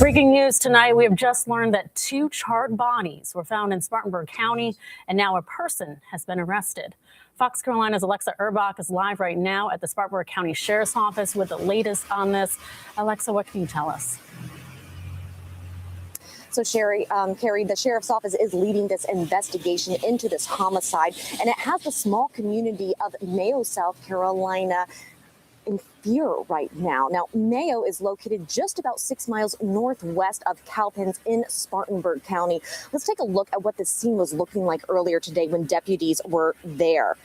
Breaking news tonight, we have just learned that 2 charred bodies were found in Spartanburg County, and now a person has been arrested. Fox Carolina's Alexa Urbach is live right now at the Spatanburg County Sheriff's Office with the latest on this. Alexa, what can you tell us? So, Carrie, the Sheriff's Office is leading this investigation into this homicide, and it has the small community of Mayo, South Carolina, in fear right now. Now, Mayo is located just about 6 miles northwest of Cowpens in Spartanburg County. Let's take a look at what the scene was looking like earlier today when deputies were there.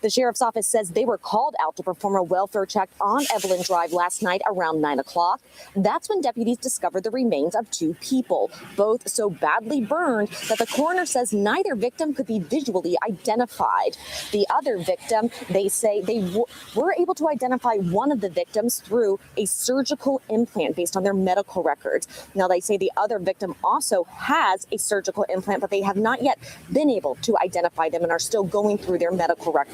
The Sheriff's Office says they were called out to perform a welfare check on Evelyn Drive last night around 9 o'clock. That's when deputies discovered the remains of 2 people, both so badly burned that the coroner says neither victim could be visually identified. The other victim, they say they were able to identify one of the victims through a surgical implant based on their medical records. Now, they say the other victim also has a surgical implant, but they have not yet been able to identify them and are still going through their medical records.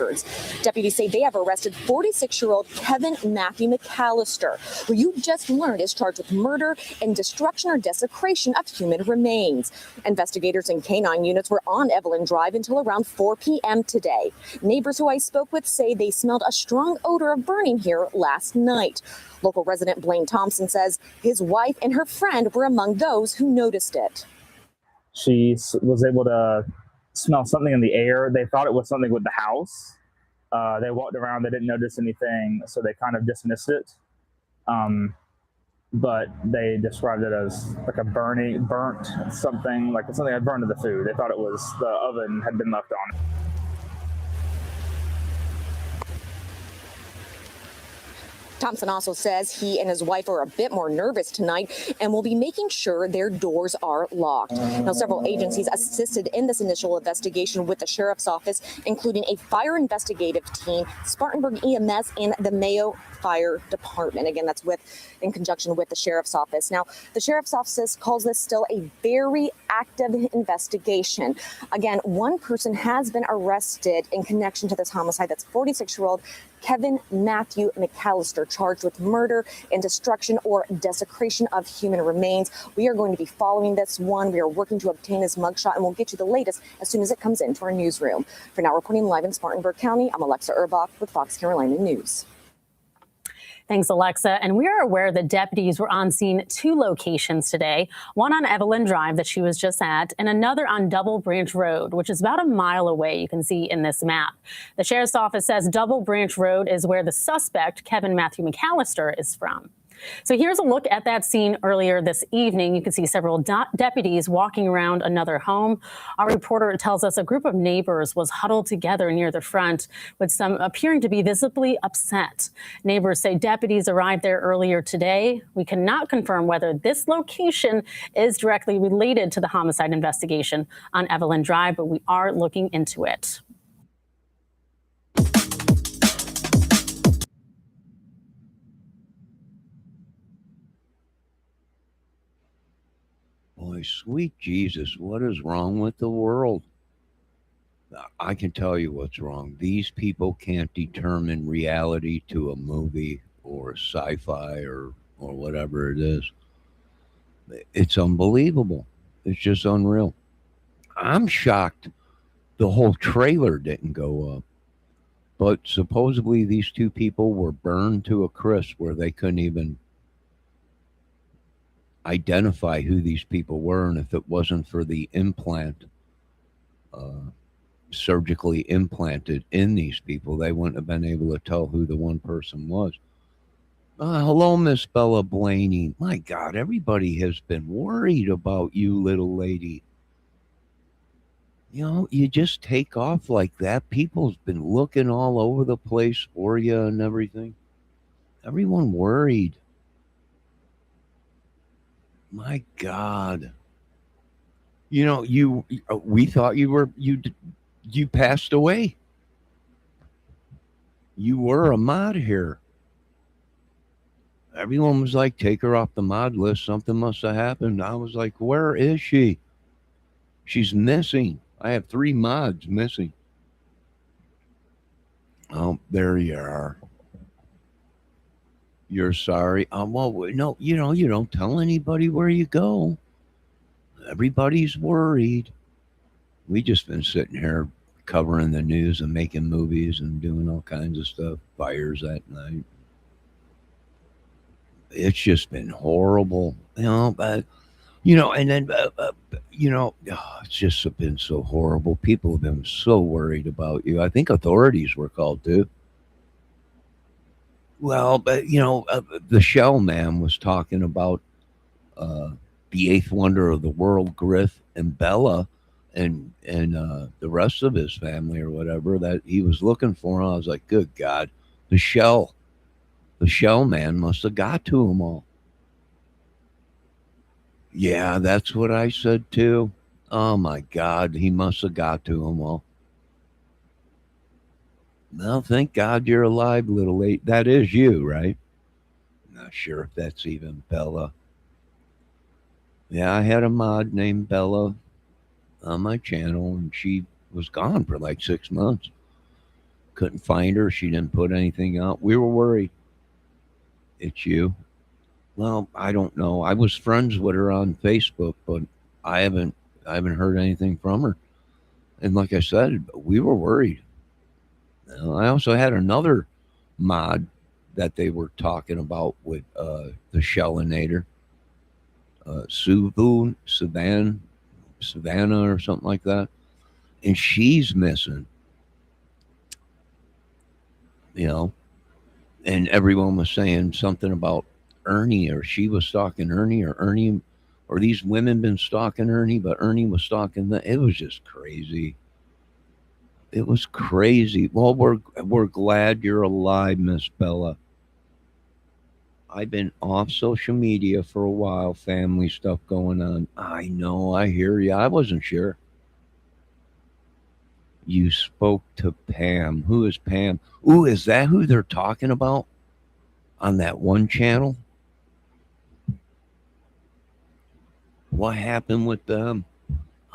Deputies say they have arrested 46-year-old Kevin Matthew McAllister, who you just learned is charged with murder and destruction or desecration of human remains. Investigators and canine units were on Evelyn Drive until around 4 p.m. today. Neighbors who I spoke with say they smelled a strong odor of burning here last night. Local resident Blaine Thompson says his wife and her friend were among those who noticed it. She was able to smell something in the air. They thought it was something with the house. They walked around, they didn't notice anything, so they kind of dismissed it. But they described it as like a burnt something, like something had burned to the food. They thought it was the oven had been left on. Thompson also says he and his wife are a bit more nervous tonight and will be making sure their doors are locked. Now, several agencies assisted in this initial investigation with the Sheriff's Office, including a fire investigative team, Spartanburg EMS, and the Mayo Fire Department. Again, that's in conjunction with the Sheriff's Office. Now, the Sheriff's Office calls this still a very active investigation. Again, one person has been arrested in connection to this homicide. That's 46-year-old Kevin Matthew McAllister, charged with murder and destruction or desecration of human remains. We are going to be following this one. We are working to obtain his mugshot, and we'll get you the latest as soon as it comes into our newsroom. For now, reporting live in Spartanburg County, I'm Alexa Urbach with Fox Carolina News. Thanks, Alexa. And we are aware that deputies were on scene at 2 locations today, one on Evelyn Drive that she was just at, and another on Double Branch Road, which is about a mile away, you can see in this map. The Sheriff's Office says Double Branch Road is where the suspect, Kevin Matthew McAllister, is from. So here's a look at that scene earlier this evening. You can see several deputies walking around another home. Our reporter tells us a group of neighbors was huddled together near the front, with some appearing to be visibly upset. Neighbors say deputies arrived there earlier today. We cannot confirm whether this location is directly related to the homicide investigation on Evelyn Drive, but we are looking into it. Boy, sweet Jesus, what is wrong with the world? I can tell you what's wrong. These people can't determine reality to a movie or sci-fi or whatever it is. It's unbelievable. It's just unreal. I'm shocked the whole trailer didn't go up. But supposedly these 2 people were burned to a crisp where they couldn't even identify who these people were, and if it wasn't for the implant surgically implanted in these people, they wouldn't have been able to tell who the one person was. Hello, Miss Bella Blaney. My God, everybody has been worried about you, little lady. You know, you just take off like that. People's been looking all over the place for you and everything. Everyone worried. My God. You know, we thought you passed away. You were a mod here. Everyone was like, take her off the mod list. Something must have happened. I was like, where is she? She's missing. I have 3 mods missing. Oh, there you are. You're sorry. Well, no, you don't tell anybody where you go. Everybody's worried. We just been sitting here covering the news and making movies and doing all kinds of stuff. Fires at night. It's just been horrible, But and then it's just been so horrible. People have been so worried about you. I think authorities were called too. Well, but the Shell Man was talking about uh, the eighth wonder of the world, Griff and Bella, and the rest of his family or whatever that he was looking for. And I was like, good God, the Shell Man must have got to them all. Yeah, that's what I said too. Oh my God, he must have got to them all. Well, thank God you're alive, little late. That is you, right? Not sure if that's even Bella. Yeah, I had a mod named Bella on my channel, and she was gone for like 6 months. Couldn't find her. She didn't put anything out. We were worried. It's you. Well, I don't know. I was friends with her on Facebook, but I haven't I haven't heard anything from her. And like I said, we were worried. I also had another mod that they were talking about with the Shellinator, Savannah or something like that, and she's missing. You know, and everyone was saying something about Ernie, or she was stalking Ernie, or Ernie, or these women been stalking Ernie, but Ernie was stalking the. It was just crazy. It was crazy. Well, we're glad you're alive, Miss Bella. I've been off social media for a while, family stuff going on. I know, I hear you. I wasn't sure. You spoke to Pam. Who is Pam? Ooh, is that who they're talking about on that one channel? What happened with them?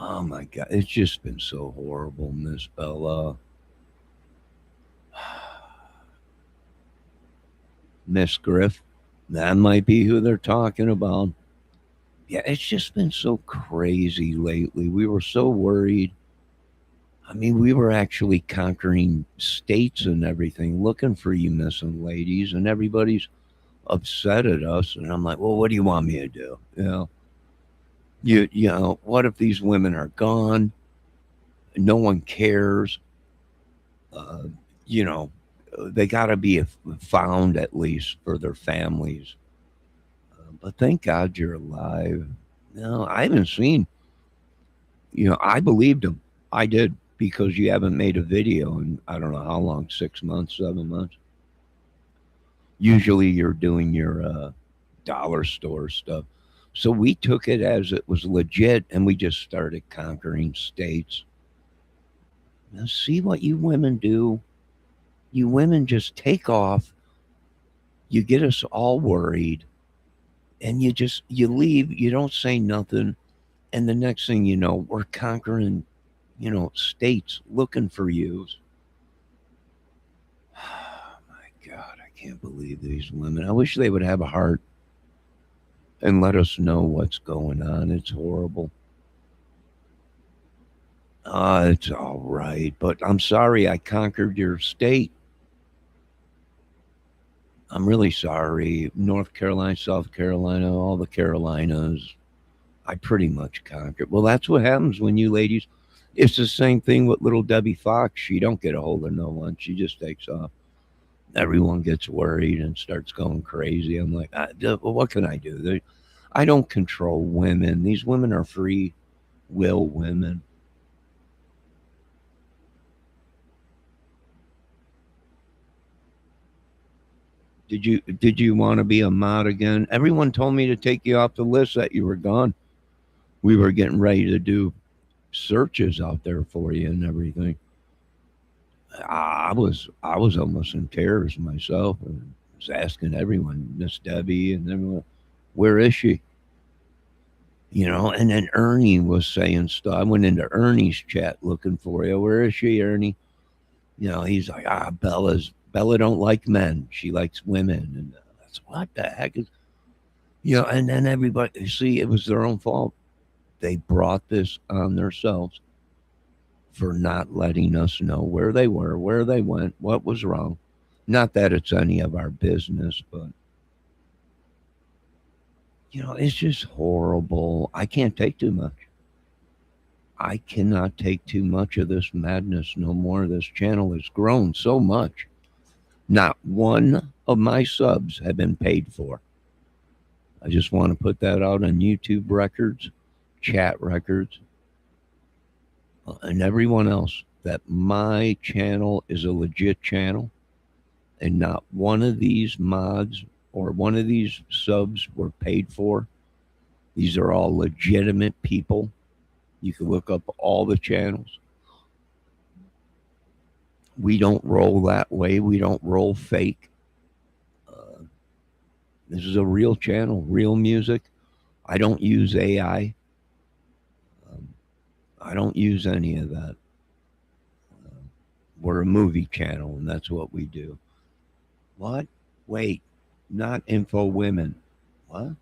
Oh my God, it's just been so horrible, Miss Bella. Miss Griff, that might be who they're talking about. Yeah, it's just been so crazy lately. We were so worried. I mean, we were actually conquering states and everything, looking for you missing ladies, and everybody's upset at us. And I'm like, well, what do you want me to do? What if these women are gone? No one cares. Uh, you know, they got to be found at least for their families. But thank God you're alive. No, I haven't seen. I believed him. I did because you haven't made a video in I don't know how long, 6 months, 7 months. Usually you're doing your dollar store stuff. So we took it as it was legit and we just started conquering states. Now, see what you women do. You women just take off. You get us all worried and you leave. You don't say nothing. And the next thing you know, we're conquering, states looking for you. Oh my God, I can't believe these women. I wish they would have a heart and let us know what's going on. It's horrible. It's all right, but I'm sorry I conquered your state. I'm really sorry. North Carolina, South Carolina, all the Carolinas, I pretty much conquered. Well, that's what happens when you ladies. It's the same thing with little Debbie Fox. She don't get a hold of no one. She just takes off. Everyone gets worried and starts going crazy. I'm like, what can I do? I don't control women. These women are free will women. Did you want to be a mod again? Everyone told me to take you off the list that you were gone. We were getting ready to do searches out there for you and everything. I was almost in tears myself. I was asking everyone, Miss Debbie and everyone, where is she? And then Ernie was saying stuff. I went into Ernie's chat looking for you. Where is she, Ernie? He's like, Bella don't like men. She likes women. And What the heck is, and then everybody, see, it was their own fault. They brought this on themselves for not letting us know where they were, where they went, what was wrong. Not that it's any of our business, but it's just horrible. I can't take too much. I cannot take too much of this madness no more. This channel has grown so much. Not one of my subs have been paid for. I just want to put that out on YouTube records, chat records, and everyone else, that my channel is a legit channel, and not one of these mods or one of these subs were paid for. These are all legitimate people. You can look up all the channels. We don't roll that way. We don't roll fake. This is a real channel, real music. I don't use AI. I don't use any of that. We're a movie channel, and that's what we do. What? Wait, not info women. What?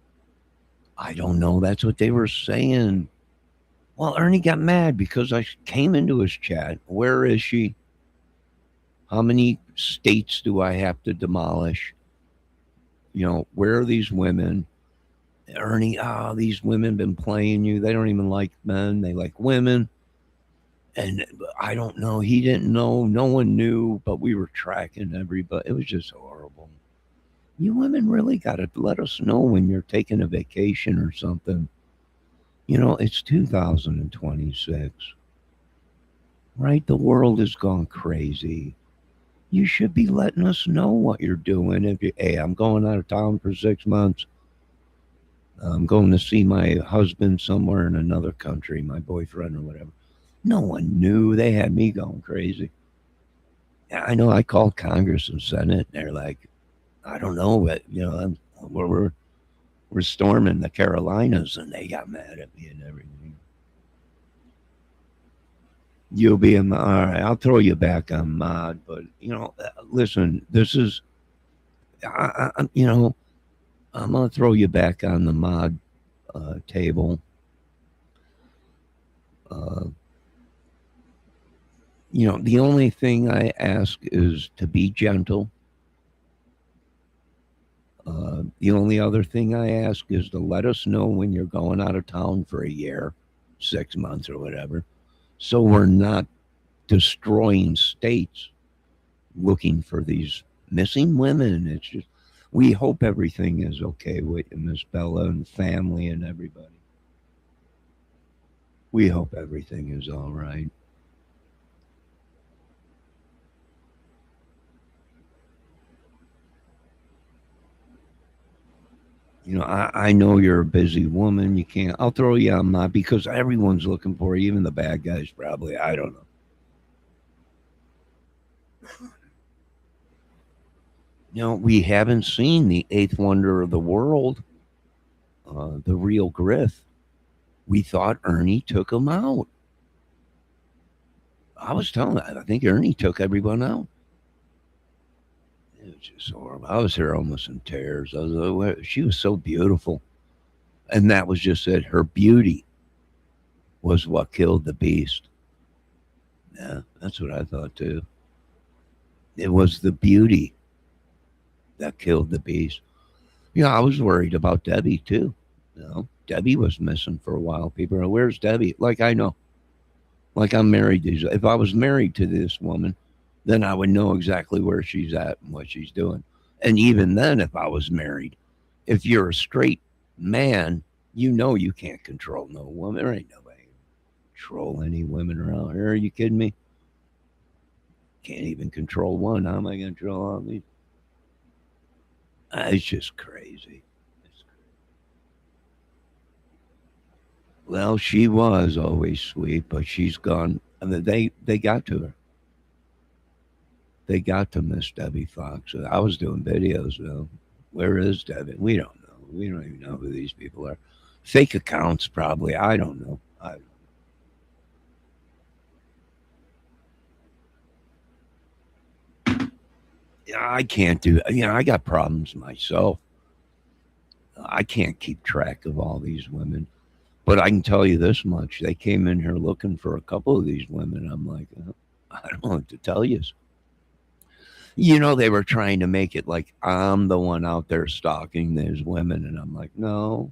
I don't know. That's what they were saying. Well, Ernie got mad because I came into his chat. Where is she? How many states do I have to demolish? Where are these women? Ernie, these women been playing you. They don't even like men. They like women. And I don't know. He didn't know. No one knew, but we were tracking everybody. It was just horrible. You women really got to let us know when you're taking a vacation or something. It's 2026, right? The world has gone crazy. You should be letting us know what you're doing. Hey, I'm going out of town for 6 months. I'm going to see my husband somewhere in another country, my boyfriend or whatever. No one knew. They had me going crazy. I know I called Congress and Senate. And they're like, I don't know, but we're storming the Carolinas, and they got mad at me and everything. You'll be all right. I'll throw you back on mod, but listen, this is, I'm gonna throw you back on the mod table. The only thing I ask is to be gentle. The only other thing I ask is to let us know when you're going out of town for a year, 6 months or whatever, so we're not destroying states looking for these missing women. It's just, we hope everything is okay with Miss Bella and family and everybody. We hope everything is all right. I know you're a busy woman. You can't. I'll throw you on my, because everyone's looking for you, even the bad guys probably. I don't know. We haven't seen the eighth wonder of the world, the real Griff. We thought Ernie took him out. I was telling you, I think Ernie took everyone out. It was just horrible. I was here almost in tears. She was so beautiful. And that was just it. Her beauty was what killed the beast. Yeah, that's what I thought too. It was the beauty that killed the beast. I was worried about Debbie too. Debbie was missing for a while. People are, where's Debbie? Like, I know. Like, I'm married to, if I was married to this woman, then I would know exactly where she's at and what she's doing. And even then, if I was married, if you're a straight man, you can't control no woman. There ain't nobody control any women around here. Are you kidding me? Can't even control one. How am I going to control all these? It's just crazy. Well, she was always sweet, but she's gone. I mean, they got to her. They got to Miss Debbie Fox. I was doing videos, though. Where is Debbie? We don't know. We don't even know who these people are. Fake accounts, probably. I don't know. I can't do that. I got problems myself. I can't keep track of all these women. But I can tell you this much. They came in here looking for a couple of these women. I'm like, I don't know what to tell you. They were trying to make it like I'm the one out there stalking these women. And I'm like, no,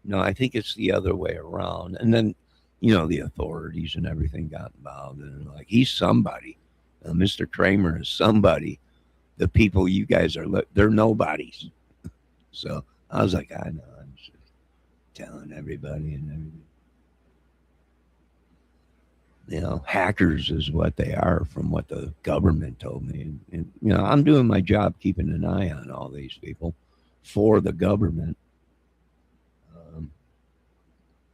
no, I think it's the other way around. And then, the authorities and everything got involved. And they're like, he's somebody. Mr. Kramer is somebody. The people you guys are, they're nobodies. So I was like, I know. I'm just telling everybody and everything. Hackers is what they are from what the government told me. And I'm doing my job keeping an eye on all these people for the government.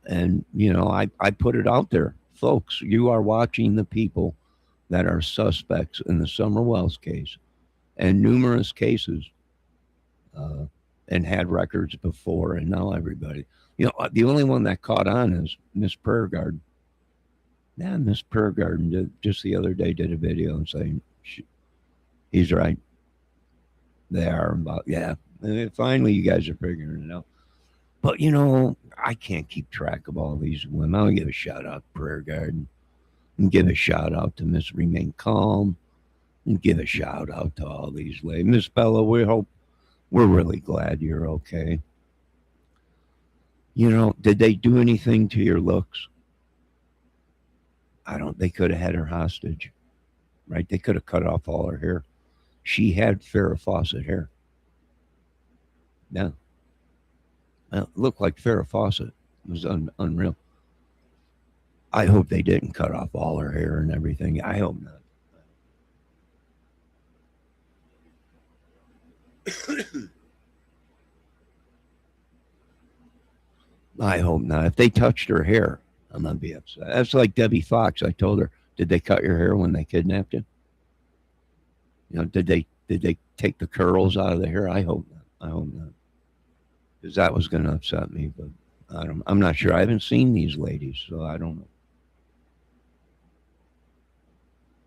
And I put it out there. Folks, you are watching the people that are suspects in the Summer Wells case and numerous cases and had records before, and now everybody. The only one that caught on is Miss Prayer Garden. Yeah, Miss Prayer Garden just the other day did a video and saying, he's right. They are about, yeah. And finally, you guys are figuring it out. But, I can't keep track of all these women. I'll give a shout out to Prayer Garden and give a shout out to Miss Remain Calm and give a shout out to all these ladies. Miss Bella, we're really glad you're okay. Did they do anything to your looks? They could have had her hostage, right? They could have cut off all her hair. She had Farrah Fawcett hair. Yeah. Well, it looked like Farrah Fawcett. It was unreal. I hope they didn't cut off all her hair and everything. I hope not. I hope not. If they touched her hair, I'm gonna be upset. That's like Debbie Fox. I told her, did they cut your hair when they kidnapped you? Did they take the curls out of the hair? I hope not. I hope not. Because that was going to upset me, but I'm not sure. I haven't seen these ladies, so I don't know.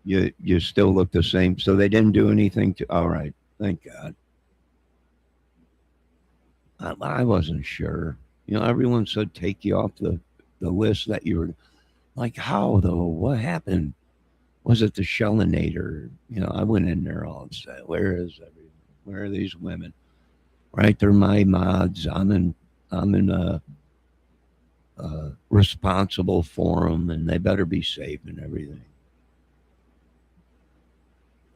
You still look the same, so they didn't do anything to. All right, thank God. I wasn't sure. Everyone said take you off the list that you were. Like, how though? What happened? Was it the Shellinator? I went in there all and said, where are these women? Right, they're my mods. I'm in responsible for them, and they better be safe and everything.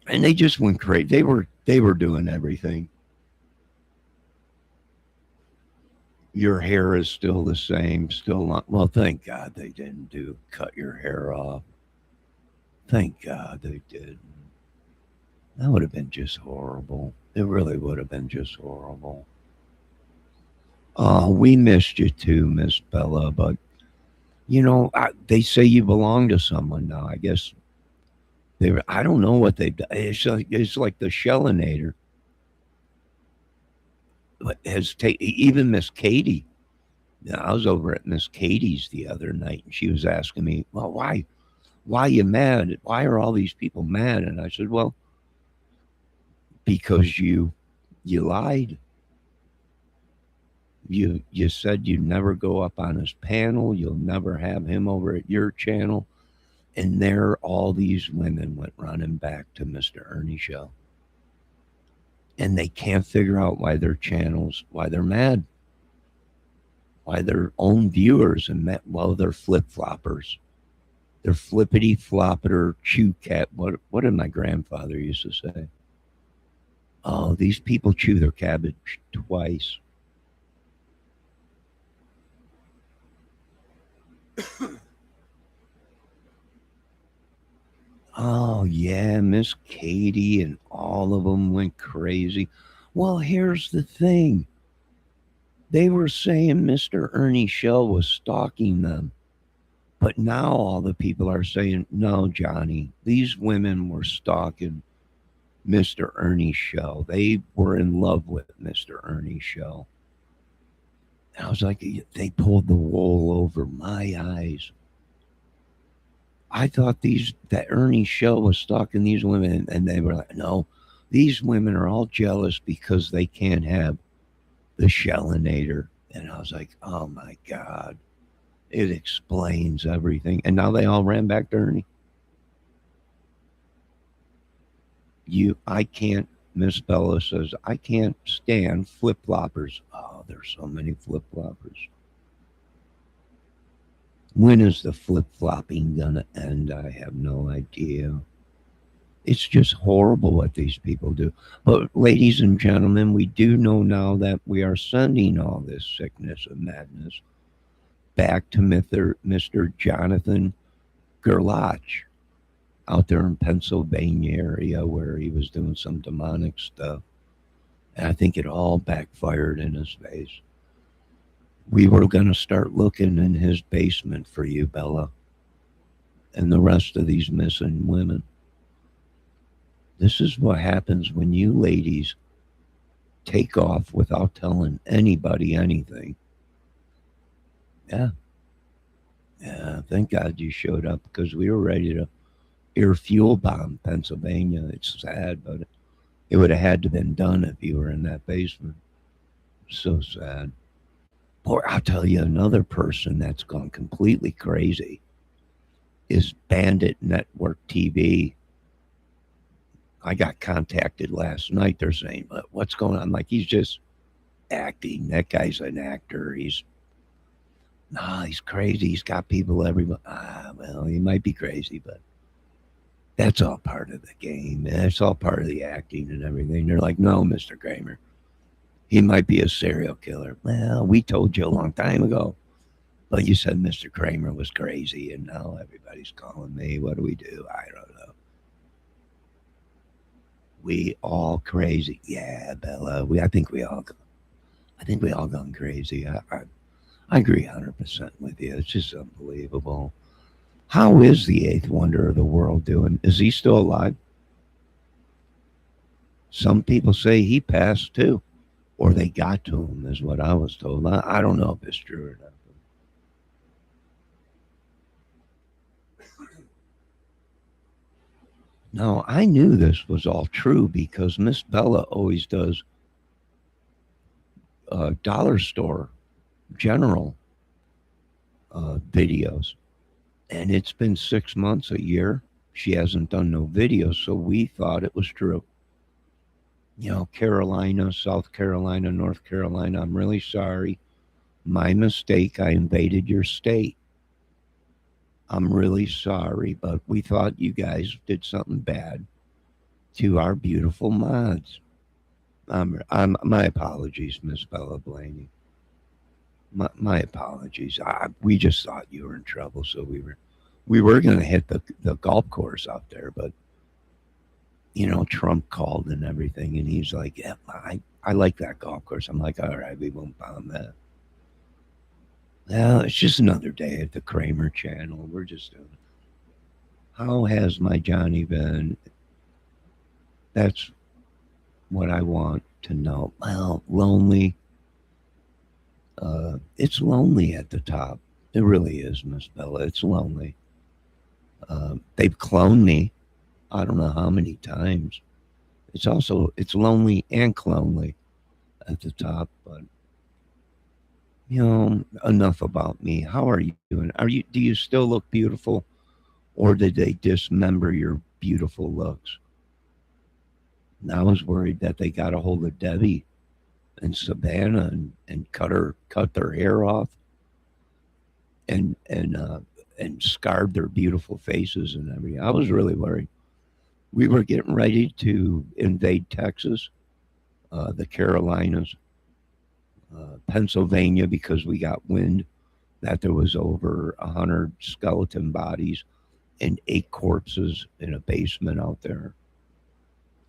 And they just went crazy. They were doing everything. Your hair is still the same, still not. Well, thank God they didn't cut your hair off. Thank God they didn't. That would have been just horrible. It really would have been just horrible. Oh, we missed you too, Miss Bella. But they say you belong to someone now. I guess I don't know what they've done. It's like the Shellinator has taken even Miss Katie. I was over at Miss Katie's the other night, and she was asking me, "Well, why are you mad? Why are all these people mad?" And I said, "Well, because you lied. You said you'd never go up on his panel. You'll never have him over at your channel." And there all these women went running back to Mr. Ernie show. And they can't figure out why their channels, why they're mad. Why their own viewers and they're flip-floppers. They're flippity flopper chew cat. What did my grandfather used to say? Oh, these people chew their cabbage twice. Oh, yeah, Miss Katie and all of them went crazy. Well, here's the thing. They were saying Mr. Ernie Shell was stalking them. But now all the people are saying, no, Johnny, these women were stalking Mr. Ernie Shell. They were in love with Mr. Ernie Shell. And I was like, they pulled the wool over my eyes. I thought that Ernie Shell was stalking these women, and they were like, no, These women are all jealous because they can't have the Shellinator. And I was like, oh my God, it explains everything. And now they all ran back to Ernie. I can't, Miss Bella says, I can't stand flip-floppers. Oh, there's so many flip-floppers. When is the flip-flopping gonna end? I have no idea. It's just horrible what these people do. But ladies and gentlemen, we do know now that we are sending all this sickness and madness back to Mr. Jonathan Gerlach out there in Pennsylvania area where he was doing some demonic stuff. And I think it all backfired in his face. We were going to start looking in his basement for you, Bella, and the rest of these missing women. This is what happens when you ladies take off without telling anybody anything. Yeah. Yeah, thank God you showed up because we were ready to air fuel bomb Pennsylvania. It's sad, but it would have had to been done if you were in that basement. So sad. Or I'll tell you another person that's gone completely crazy is Bandit Network TV. I got contacted last night. They're saying, what's going on? I'm like, he's just acting. That guy's an actor. He's crazy. He's got people everywhere. Well, he might be crazy, but that's all part of the game. That's all part of the acting and everything. They're like, no, Mr. Kramer, he might be a serial killer. Well, we told you a long time ago. But you said Mr. Kramer was crazy, and now everybody's calling me. What do we do? I don't know. We all crazy. Yeah, Bella. I think we all gone crazy. I agree 100% with you. It's just unbelievable. How is the eighth wonder of the world doing? Is he still alive? Some people say he passed too, or they got to him, is what I was told. I don't know if it's true or not. No, I knew this was all true because Miss Bella always does dollar store general videos. And it's been 6 months, a year. She hasn't done no videos, so we thought it was true. You know, Carolina, South Carolina, North Carolina, I'm really sorry. My mistake, I invaded your state. I'm really sorry, but we thought you guys did something bad to our beautiful mods. My apologies, Miss Bella Blaney. My apologies. We just thought you were in trouble, so we were going to hit the golf course out there, but you know, Trump called and everything, and he's like, "Yeah, I like that golf course." I'm like, "All right, we won't bomb that." Well, it's just another day at the Kramer channel. We're just doing it. How has my Johnny been? That's what I want to know. Well, lonely. It's lonely at the top. It really is, Miss Bella. It's lonely. They've cloned me. I don't know how many times. It's lonely and clonely at the top, but you know, enough about me. How are you doing? Do you still look beautiful, or did they dismember your beautiful looks? And I was worried that they got a hold of Debbie and Savannah and cut their hair off and scarred their beautiful faces and everything. I was really worried. We were getting ready to invade Texas, the Carolinas, Pennsylvania, because we got wind that there was over 100 skeleton bodies and 8 corpses in a basement out there.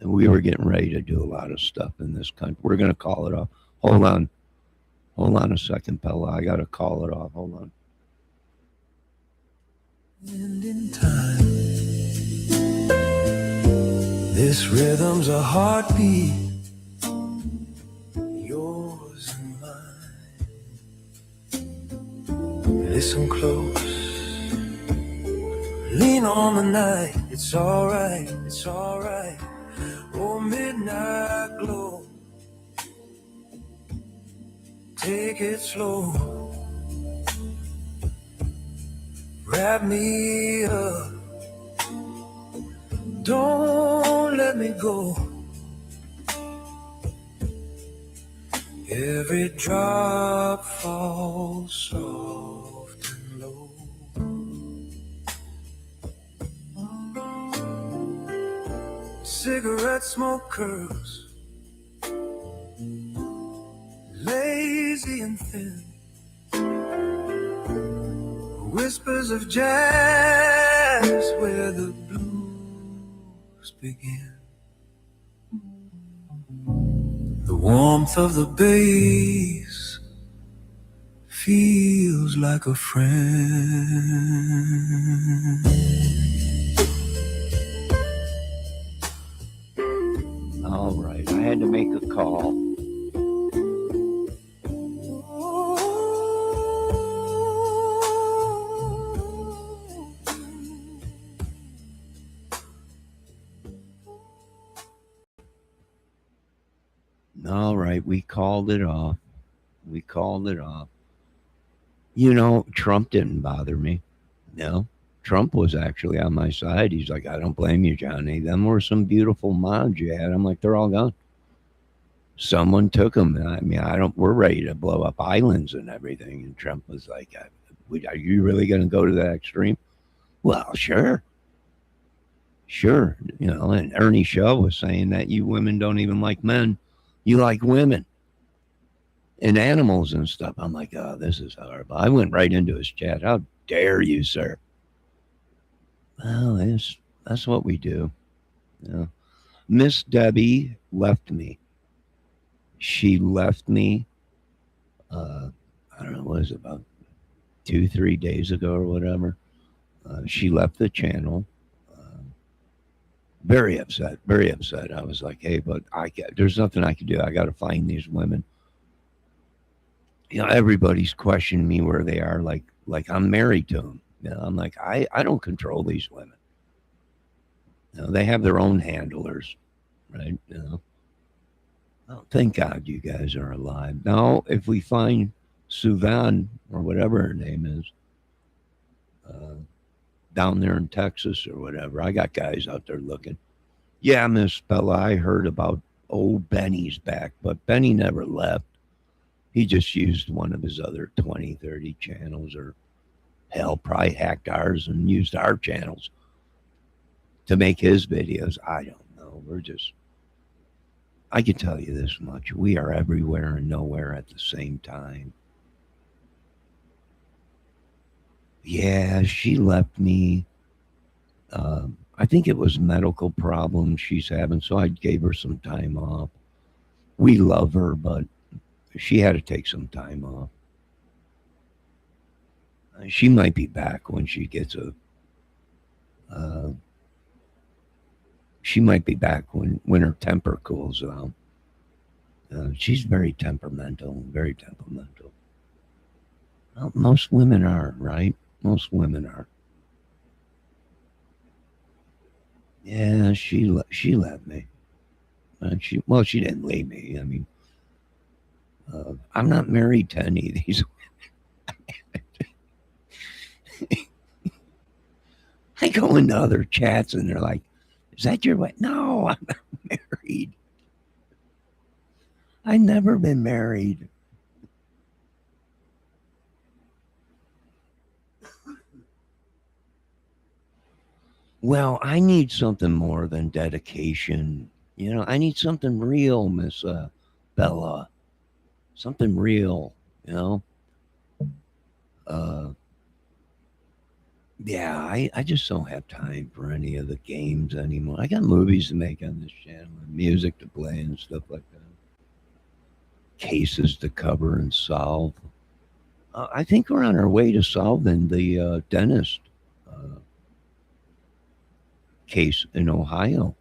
And we were getting ready to do a lot of stuff in this country. We're going to call it off. Hold on a second, Bella. I got to call it off. Hold on. And in time, this rhythm's a heartbeat, yours and mine. Listen close, lean on the night. It's all right, it's all right. Oh, midnight glow. Take it slow. Wrap me up. Don't let me go. Every drop falls soft and low. Cigarette smoke curls, lazy and thin. Whispers of jazz where the blues begin. The warmth of the bass feels like a friend. All right, I had to make a call. All right, we called it off. You know, Trump didn't bother me. No, Trump was actually on my side. He's like, I don't blame you, Johnny. Them were some beautiful mods you had. I'm like, they're all gone. Someone took them. I mean, we're ready to blow up islands and everything. And Trump was like, are you really going to go to that extreme? Well, sure. Sure. You know, and Ernie Shaw was saying that you women don't even like men. You like women and animals and stuff. I'm like, oh, this is horrible. I went right into his chat. How dare you, sir? Well, that's what we do. You know, Miss Debbie left me. She left me, I don't know, what is it, about 2-3 days ago or whatever. She left the channel. Very upset. I was like, hey, but there's nothing I can do. I got to find these women. You know, everybody's questioning me where they are. Like I'm married to them. You know, I'm like, I don't control these women. You know, they have their own handlers, right? You know, oh, thank God you guys are alive. Now, if we find Suvan or whatever her name is, down there in Texas or whatever, I got guys out there looking. Yeah, Miss Bella, I heard about old Benny's back, but Benny never left. He just used one of his other 20, 30 channels, or hell, probably hacked ours and used our channels to make his videos. I don't know. I can tell you this much. We are everywhere and nowhere at the same time. Yeah, she left me. I think it was medical problems she's having, so I gave her some time off. We love her, but she had to take some time off. She might be back when she gets she might be back when her temper cools down. She's very temperamental. Well, most women are, right? Most women are. Yeah, she left me. She didn't leave me. I mean, I'm not married to any of these. I go into other chats and they're like, "Is that your wife?" No, I'm not married. I've never been married. Well, I need something more than dedication. You know, I need something real, Miss Bella. Something real, you know? Yeah, I just don't have time for any of the games anymore. I got movies to make on this channel and music to play and stuff like that. Cases to cover and solve. I think we're on our way to solving the dentist case in Ohio.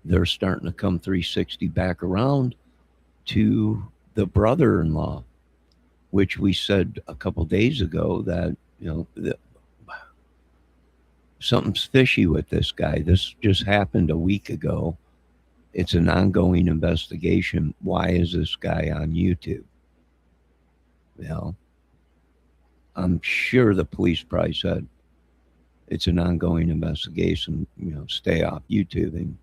They're starting to come 360 back around to the brother-in-law, which we said a couple days ago that, you know, something's fishy with this guy. This just happened a week ago. It's an ongoing investigation. Why is this guy on YouTube? You know, I'm sure the police probably said it's an ongoing investigation. You know, stay off YouTube and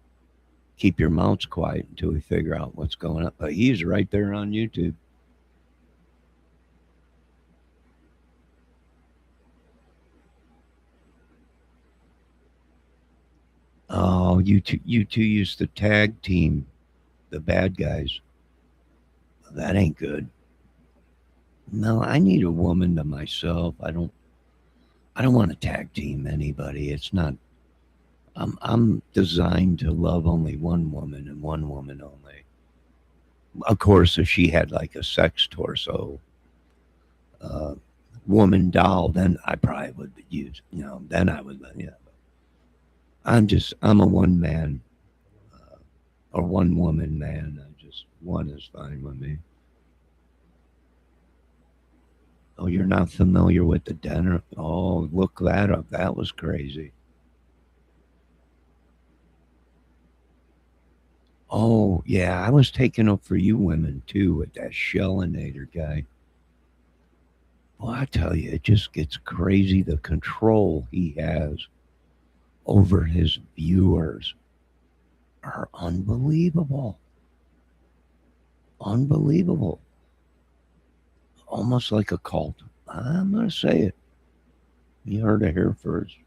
keep your mouths quiet until we figure out what's going on. But he's right there on YouTube. Oh, you two used to tag team the bad guys. That ain't good. No, I need a woman to myself. I don't want to tag team anybody. It's not. I'm designed to love only one woman and one woman only. Of course, if she had like a sex torso, woman doll, then I probably would use. You know, then I would. Yeah. I'm a one man or one woman man. One is fine with me. Oh, you're not familiar with the Denner? Oh, look that up. That was crazy. Oh, yeah, I was taking up for you women too with that Shellinator guy. Well, I tell you, it just gets crazy the control he has over his viewers are unbelievable. Unbelievable. Almost like a cult. I'm going to say it. You heard it here first.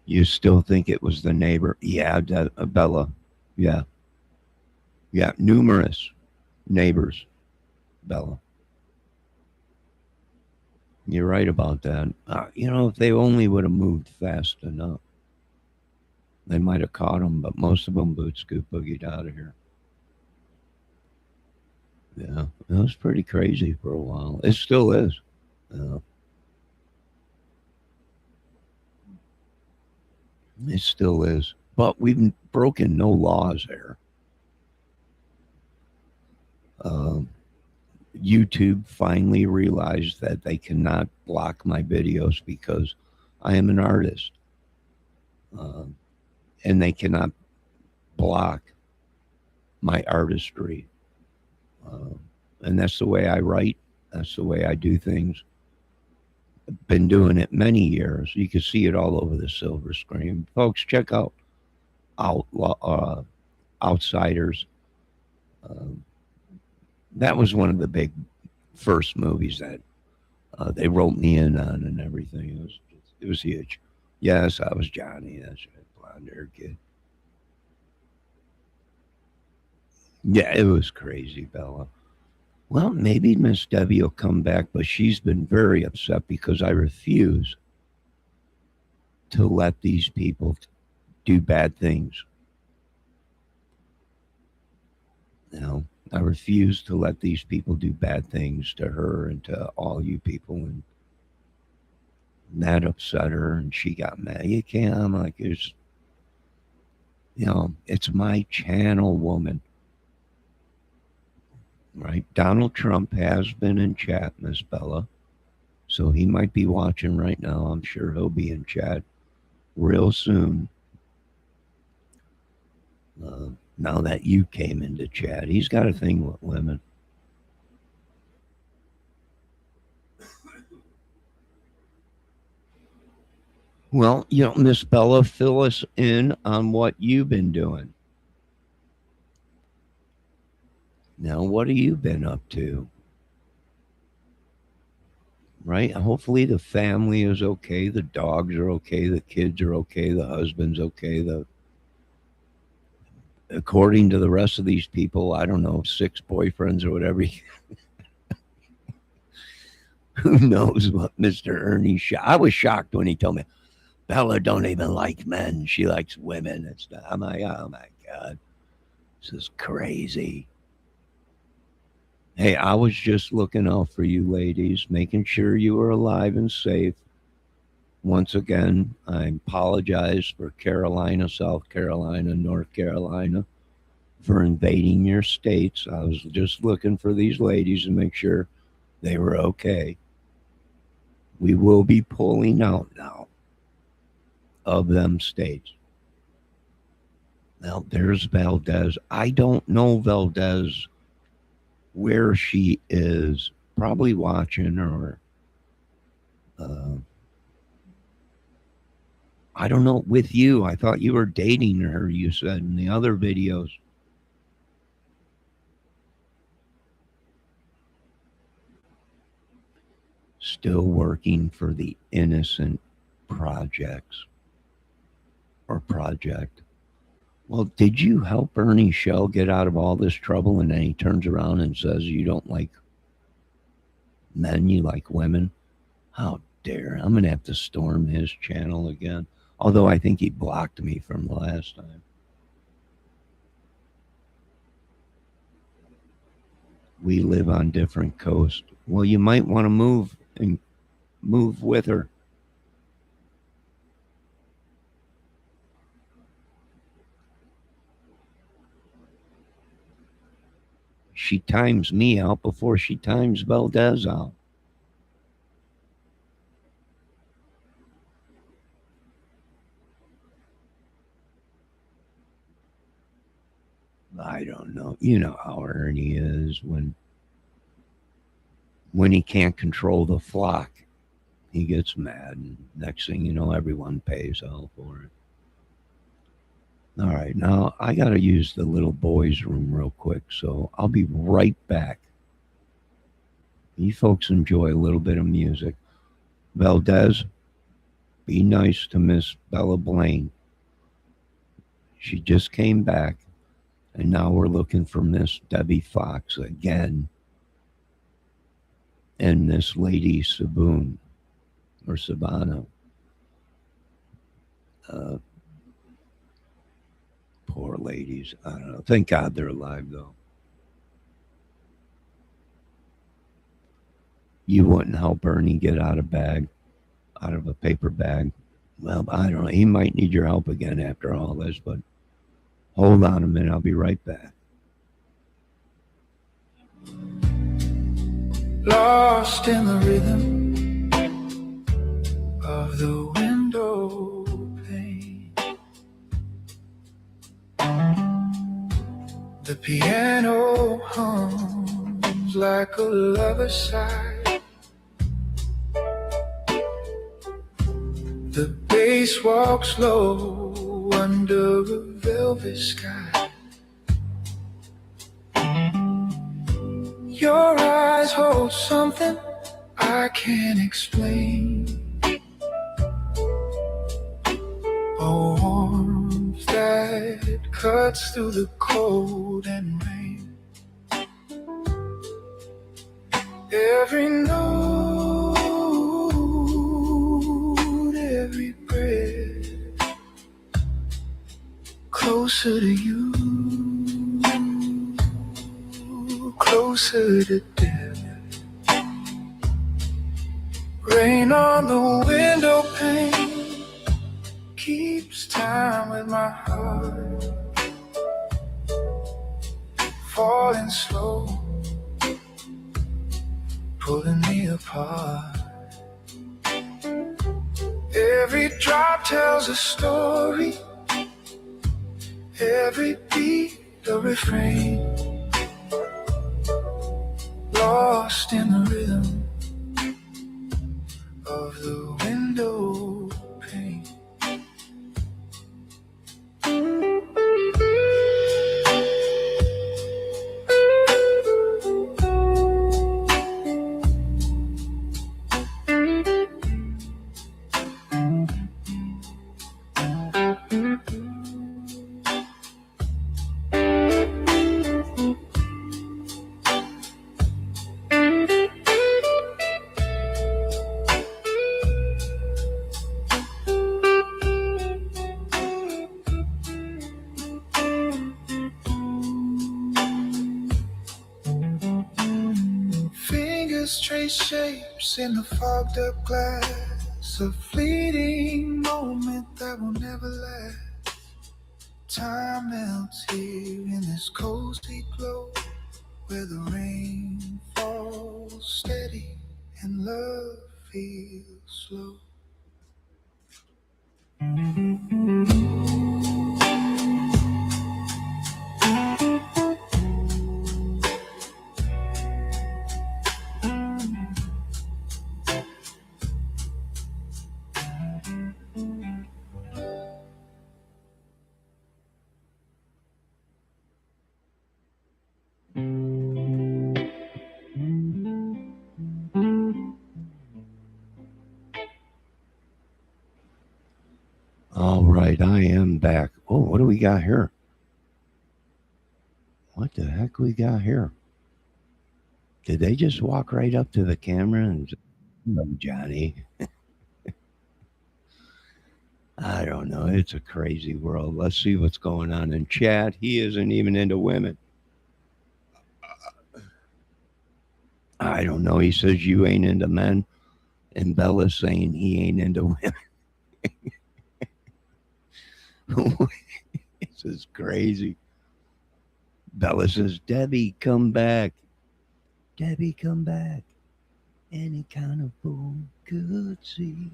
You still think it was the neighbor? Yeah, Bella. Yeah. Yeah, numerous neighbors, Bella. You're right about that. If they only would have moved fast enough, they might have caught him, but most of them boot scoot boogied out of here. Yeah, it was pretty crazy for a while. It still is. Yeah. It still is. But we've broken no laws there. YouTube finally realized that they cannot block my videos because I am an artist. And they cannot block my artistry. And that's the way I write. That's the way I do things. I've been doing it many years. You can see it all over the silver screen. Folks, check out Outsiders. That was one of the big first movies that they wrote me in on and everything. It was huge. Yes, I was Johnny. That's right, blonde-haired kid. Yeah, it was crazy, Bella. Well, maybe Miss Debbie will come back, but she's been very upset because I refuse to let these people do bad things. No, I refuse to let these people do bad things to her and to all you people. And that upset her, and she got mad. You can't. I'm like, it's my channel, woman. Right? Donald Trump has been in chat, Miss Bella. So he might be watching right now. I'm sure he'll be in chat real soon. Now that you came into chat, he's got a thing with women. Well, Miss Bella, fill us in on what you've been doing. Now, what have you been up to? Right? Hopefully the family is okay. The dogs are okay. The kids are okay. The husband's okay. According to the rest of these people, I don't know, 6 boyfriends or whatever. Who knows what Mr. Ernie I was shocked when he told me, Bella don't even like men. She likes women. I'm like, oh my God. This is crazy. Hey, I was just looking out for you ladies, making sure you were alive and safe. Once again, I apologize for Carolina, South Carolina, North Carolina for invading your states. I was just looking for these ladies to make sure they were okay. We will be pulling out now. of them states. Now, there's Valdez. I don't know Valdez where she is. Probably watching, or I don't know, with you. I thought you were dating her, you said in the other videos. Still working for the innocent projects or project. Well, did you help Ernie Shell get out of all this trouble? And then he turns around and says, you don't like men, you like women? How dare. I'm going to have to storm his channel again. Although I think he blocked me from the last time. We live on different coasts. Well, you might want to move and move with her. She times me out before she times Valdez out. I don't know. You know how Ernie is when he can't control the flock. He gets mad, and next thing you know, everyone pays hell for it. All right, now I got to use the little boys' room real quick, so I'll be right back. You folks enjoy a little bit of music. Valdez, be nice to Miss Bella Blaine. She just came back, and now we're looking for Miss Debbie Fox again. And this lady Saboon, or Sabana. Poor ladies. I don't know. Thank God they're alive, though. You wouldn't help Ernie get out of a paper bag. Well, I don't know. He might need your help again after all this, but hold on a minute. I'll be right back. Lost in the rhythm of the window pane. The piano hums like a lover's sigh. The bass walks low under a velvet sky. Your eyes hold something I can't explain. A warmth that cuts through the cold and rain. Every note, every breath, closer to you, closer to death. Rain on the window pane keeps time with my heart, falling slow, pulling me apart. Every drop tells a story, every beat a refrain. Lost in the rhythm of the window pane. Trace shapes in the fogged up glass, a fleeting moment that will never last. Time melts here in this cozy glow, where the rain falls steady and love feels slow. right, I am back. Oh, what do we got here? What the heck we got here? Did they just walk right up to the camera and say, "Hello, Johnny"? I don't know. It's a crazy world. Let's see what's going on in chat. He isn't even into women. I don't know. He says you ain't into men, and Bella's saying he ain't into women. This is crazy. Bella says, Debbie, come back. Debbie, come back. Any kind of fool could see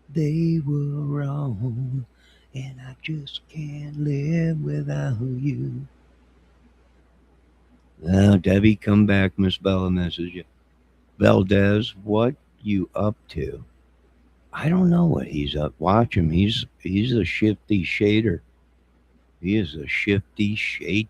they were wrong, and I just can't live without you. Now, Debbie, come back. Miss Bella message you. Valdez, what you up to? I don't know what he's up. Watch him. He's a shifty shader. He is a shifty shader.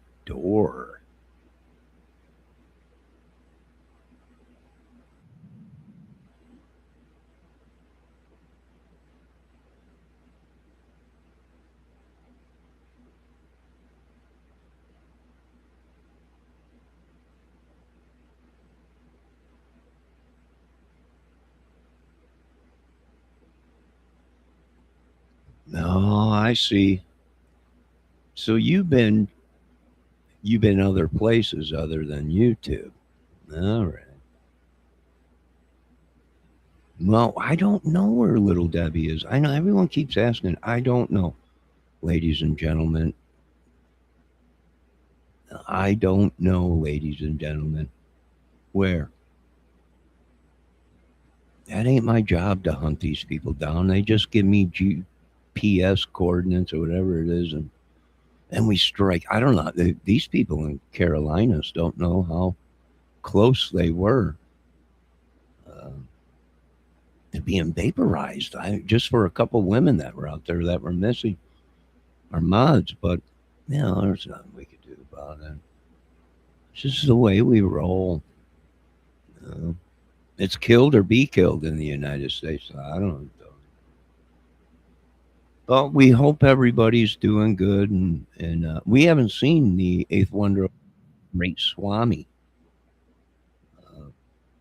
No, I see. So you've been other places other than YouTube. All right. Well, I don't know where little Debbie is. I know everyone keeps asking. I don't know, ladies and gentlemen. I don't know, ladies and gentlemen. Where? That ain't my job to hunt these people down. They just give me GPS coordinates or whatever it is, and we strike. I don't know. These people in Carolinas don't know how close they were to being vaporized. Just for a couple women that were out there that were missing, our mods. But there's nothing we could do about it. It's just the way we roll. It's killed or be killed in the United States. I don't know. But we hope everybody's doing good, and we haven't seen the eighth wonder of Great Swami,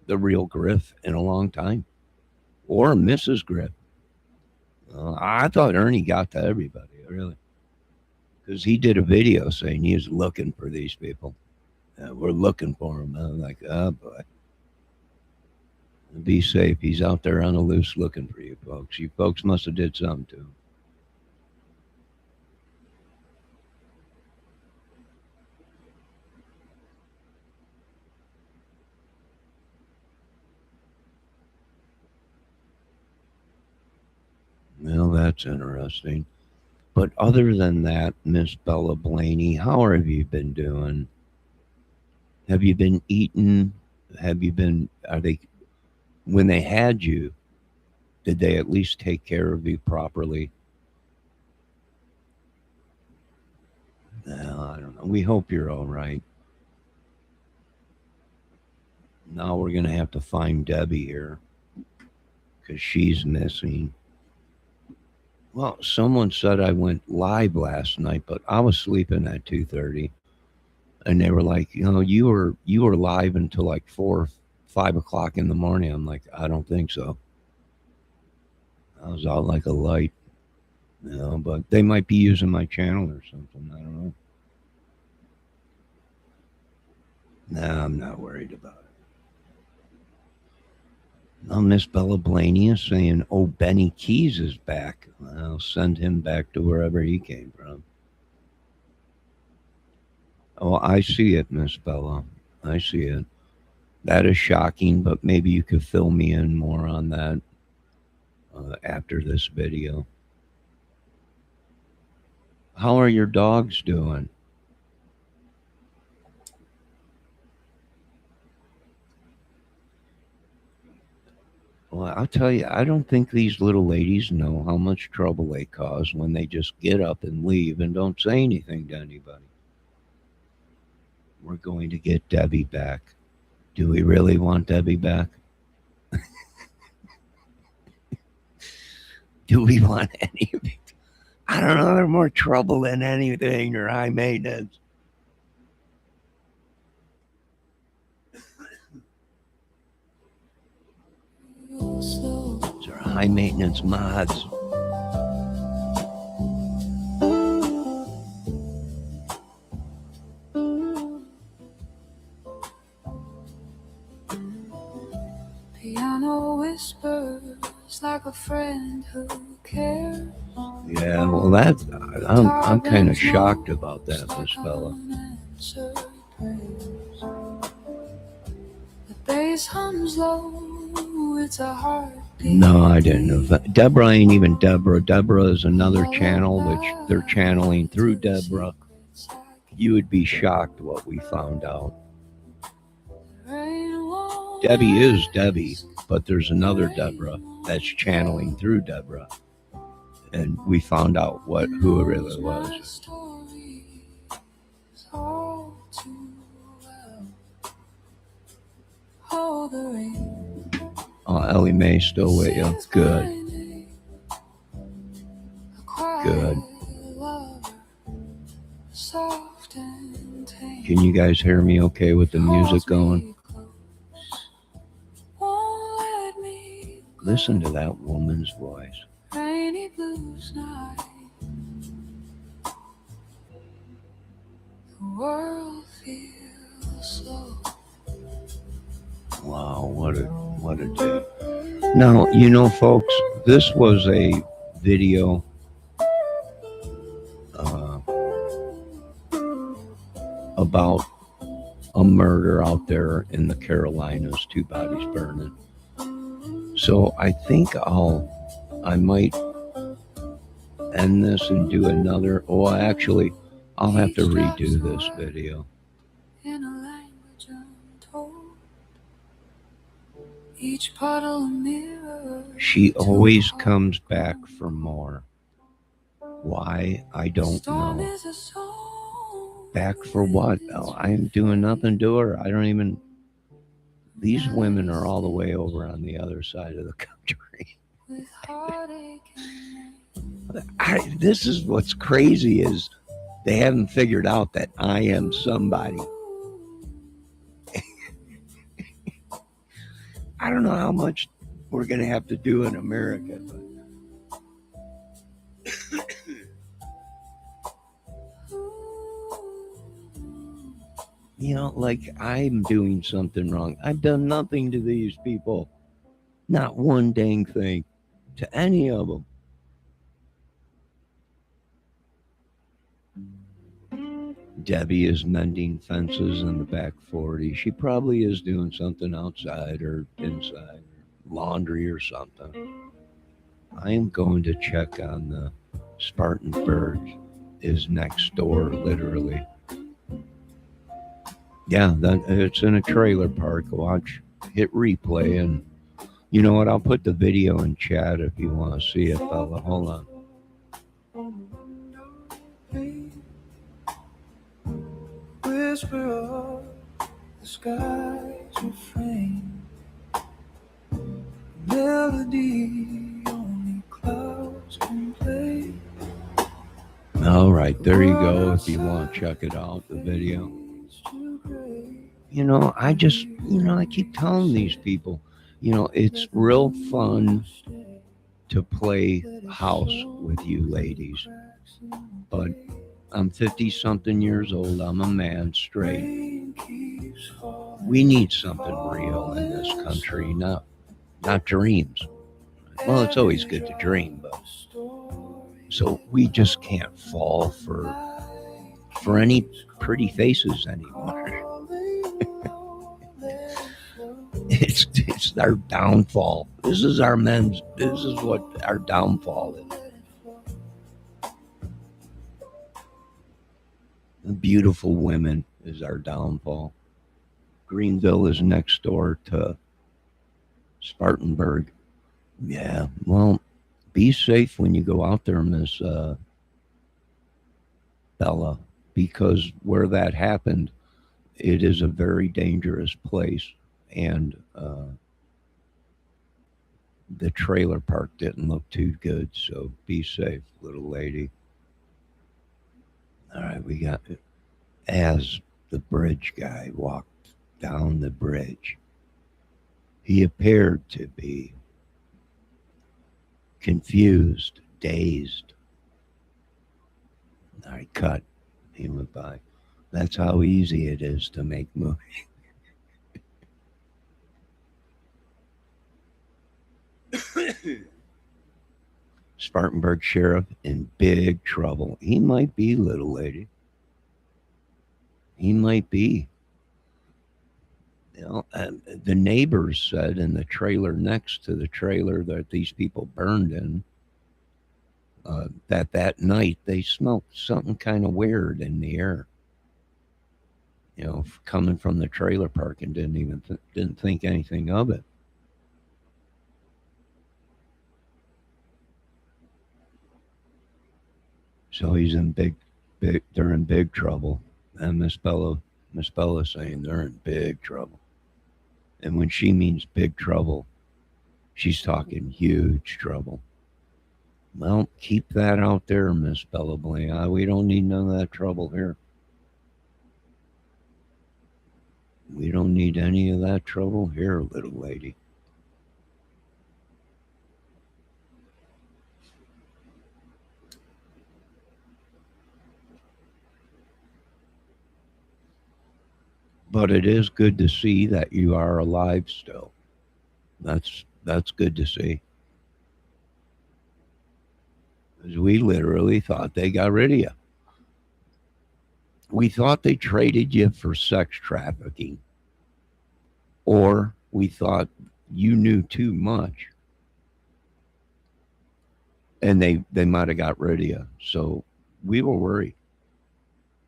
the real Griff, in a long time, or Mrs. Griff. I thought Ernie got to everybody, really, because he did a video saying he was looking for these people. We're looking for him. I'm like, oh boy. Be safe. He's out there on the loose looking for you folks. You folks must have did something to him. Well, that's interesting. But other than that, Miss Bella Blaney, how have you been doing? Have you been eating? Are they, when they had you, did they at least take care of you properly? No, I don't know. We hope you're all right. Now we're going to have to find Debbie here because she's missing. Well, someone said I went live last night, but I was sleeping at 2:30, and they were like, you were live until like 4, 5 o'clock in the morning. I'm like, I don't think so. I was out like a light, but they might be using my channel or something. I don't know. Nah, I'm not worried about it. Now, Miss Bella Blaney is saying, oh, Benny Keys is back. I'll send him back to wherever he came from. Oh, I see it, Miss Bella. I see it. That is shocking, but maybe you could fill me in more on that after this video. How are your dogs doing? Well, I'll tell you, I don't think these little ladies know how much trouble they cause when they just get up and leave and don't say anything to anybody. We're going to get Debbie back. Do we really want Debbie back? Do we want any of it? I don't know, they're more trouble than anything. They're high maintenance. These are high maintenance mods. Piano whispers like a friend who cares. Yeah, well, that's I'm kind of shocked about that, Miss Bella. The bass hums low. It's a heartbeat. No, I didn't know that. Deborah ain't even Deborah. Deborah is another channel that they're channeling through Deborah. You would be shocked what we found out. Debbie is Debbie, but there's another Deborah that's channeling through Deborah. And we found out who it really was. Oh, Ellie Mae still with you. Good. Good. Can you guys hear me okay with the music going? Listen to that woman's voice. Rainy blues night. The world feels slow. Wow, what a day. Now, you know, folks, this was a video about a murder out there in the Carolinas, 2 bodies burning. So I think I might end this and do another. Oh, actually, I'll have to redo this video. In a language untold. Each puddle a mirror. She always comes back for more. Why? I don't know. Back for what? Oh, I'm doing nothing to her. I don't even. These women are all the way over on the other side of the country. This is what's crazy is they haven't figured out that I am somebody. I don't know how much we're going to have to do in America, but you know, like I'm doing something wrong. I've done nothing to these people. Not one dang thing to any of them. Debbie is mending fences in the back 40. She probably is doing something outside or inside, laundry or something. I am going to check on the Spartanburg is next door, literally. Yeah, it's in a trailer park. Watch, hit replay, and you know what? I'll put the video in chat if you want to see it, fella. Hold on. Whisper of the sky's refrain. Melody only clouds can play. All right, there you go. If you want to check it out, the video. You know, I keep telling these people, you know, it's real fun to play house with you ladies. But I'm 50-something years old. I'm a man, straight. We need something real in this country, not dreams. Well, it's always good to dream, but so we just can't fall for any pretty faces anymore. It's our downfall. This is what our downfall is. The beautiful women is our downfall. Greenville is next door to Spartanburg. Yeah, well, be safe when you go out there, Miss Bella, because where that happened, it is a very dangerous place. And The trailer park didn't look too good, so be safe, little lady. All right, we got as the bridge guy walked down the bridge. He appeared to be confused, dazed. All right, cut. He went by. That's how easy it is to make movies. Spartanburg sheriff in big trouble. He might be, little lady. He might be. The neighbors said in the trailer next to the trailer that these people burned in, that night they smelled something kind of weird in the air. Coming from the trailer park, and didn't think anything of it. So he's in big. They're in big trouble, and Miss Bella's saying they're in big trouble. And when she means big trouble, she's talking huge trouble. Well, keep that out there, Miss Bella Bling. We don't need none of that trouble here. We don't need any of that trouble here, little lady. But it is good to see that you are alive still. That's good to see. Because we literally thought they got rid of you. We thought they traded you for sex trafficking. Or we thought you knew too much. And they might have got rid of you. So we were worried.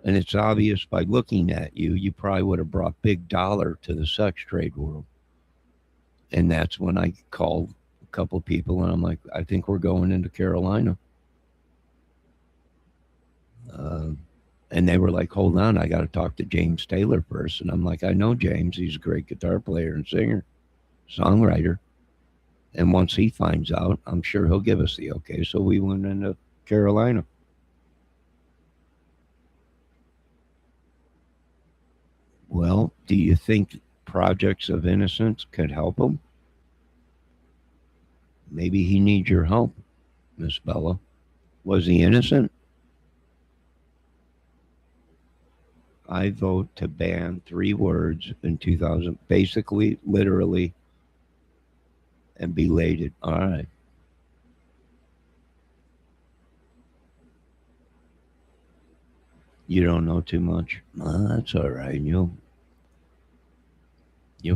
And it's obvious by looking at you, you probably would have brought big dollar to the sex trade world. And that's when I called a couple of people and I'm like, I think we're going into Carolina. And they were like, hold on, I got to talk to James Taylor first. And I'm like, I know James. He's a great guitar player and singer, songwriter. And once he finds out, I'm sure he'll give us the okay. So we went into Carolina. Well, do you think Projects of Innocence could help him? Maybe he needs your help, Miss Bella. Was he innocent? I vote to ban 3 words in 2000, basically, literally, and belated. All right. You don't know too much? Well, that's all right. You'll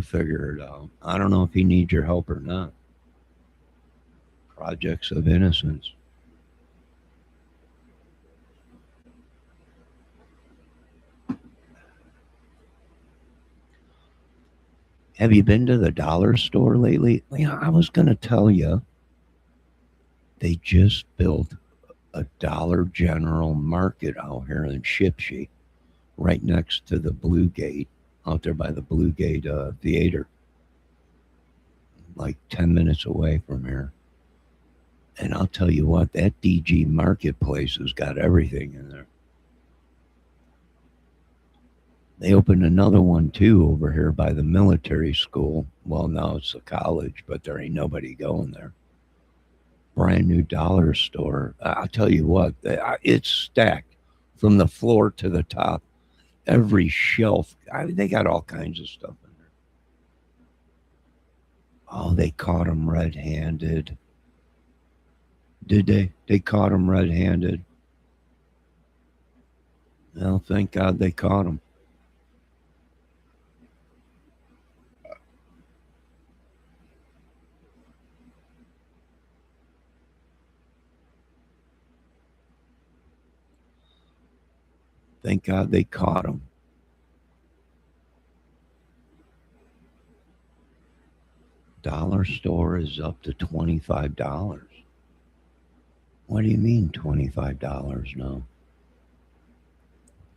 figure it out. I don't know if he needs your help or not. Projects of Innocence. Have you been to the dollar store lately? Yeah, I was going to tell you, they just built a Dollar General Market out here in Shipshe, right next to the Blue Gate, out there by the Blue Gate Theater, like 10 minutes away from here. And I'll tell you what, that DG Marketplace has got everything in there. They opened another one too over here by the military school. Well, now it's a college, but there ain't nobody going there. Brand new dollar store. I'll tell you what, it's stacked from the floor to the top. Every shelf, they got all kinds of stuff in there. Oh, they caught him red-handed. Did they? They caught him red-handed. Well, thank God they caught him. Thank God they caught him. Dollar store is up to $25. What do you mean $25 now?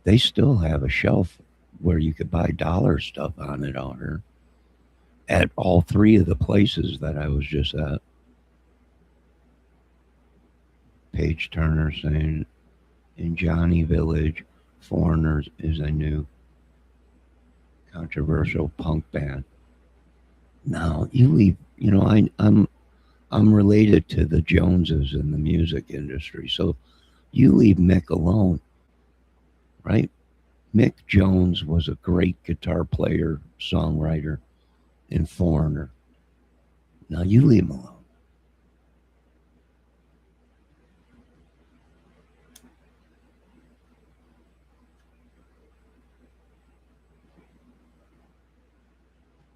They still have a shelf where you could buy dollar stuff on it out here at all 3 of the places that I was just at. Paige Turner saying, in Johnny Village, Foreigners is a new controversial punk band. Now, you leave, I'm related to the Joneses in the music industry, so you leave Mick alone, right? Mick Jones was a great guitar player, songwriter, and Foreigner. Now you leave him alone.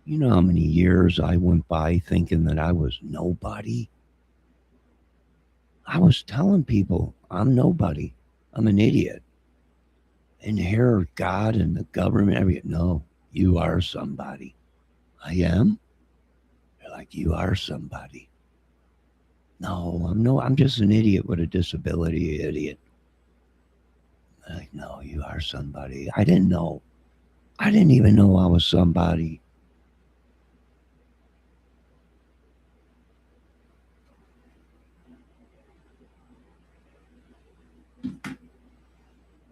You know how many years I went by thinking that I was nobody? I was telling people I'm nobody. I'm an idiot. And here, God and the government, no, you are somebody. I am? They're like, you are somebody. No, I'm just an idiot with a disability, idiot. They're like, no, you are somebody. I didn't know. I didn't even know I was somebody.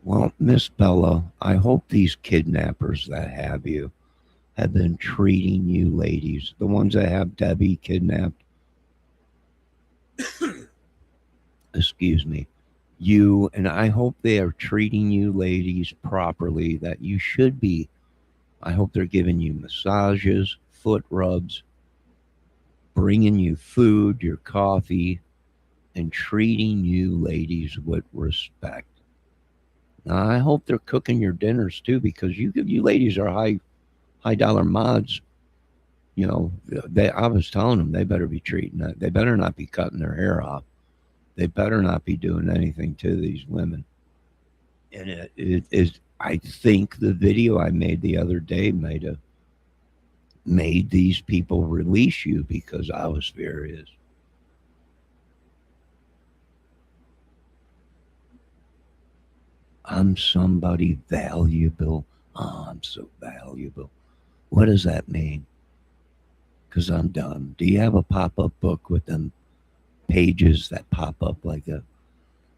Well, Miss Bella, I hope these kidnappers that have you have been treating you ladies, the ones that have Debbie kidnapped, excuse me, you, and I hope they are treating you ladies properly, that you should be. I hope they're giving you massages, foot rubs, bringing you food, your coffee, and treating you ladies with respect. Now, I hope they're cooking your dinners too, because you ladies are high dollar mods. I was telling them they better be treating that. They better not be cutting their hair off. They better not be doing anything to these women. And it is. I think the video I made the other day might have made these people release you, because I was furious. I'm somebody valuable. Oh, I'm so valuable. What does that mean? Because I'm dumb. Do you have a pop-up book with them pages that pop up like a...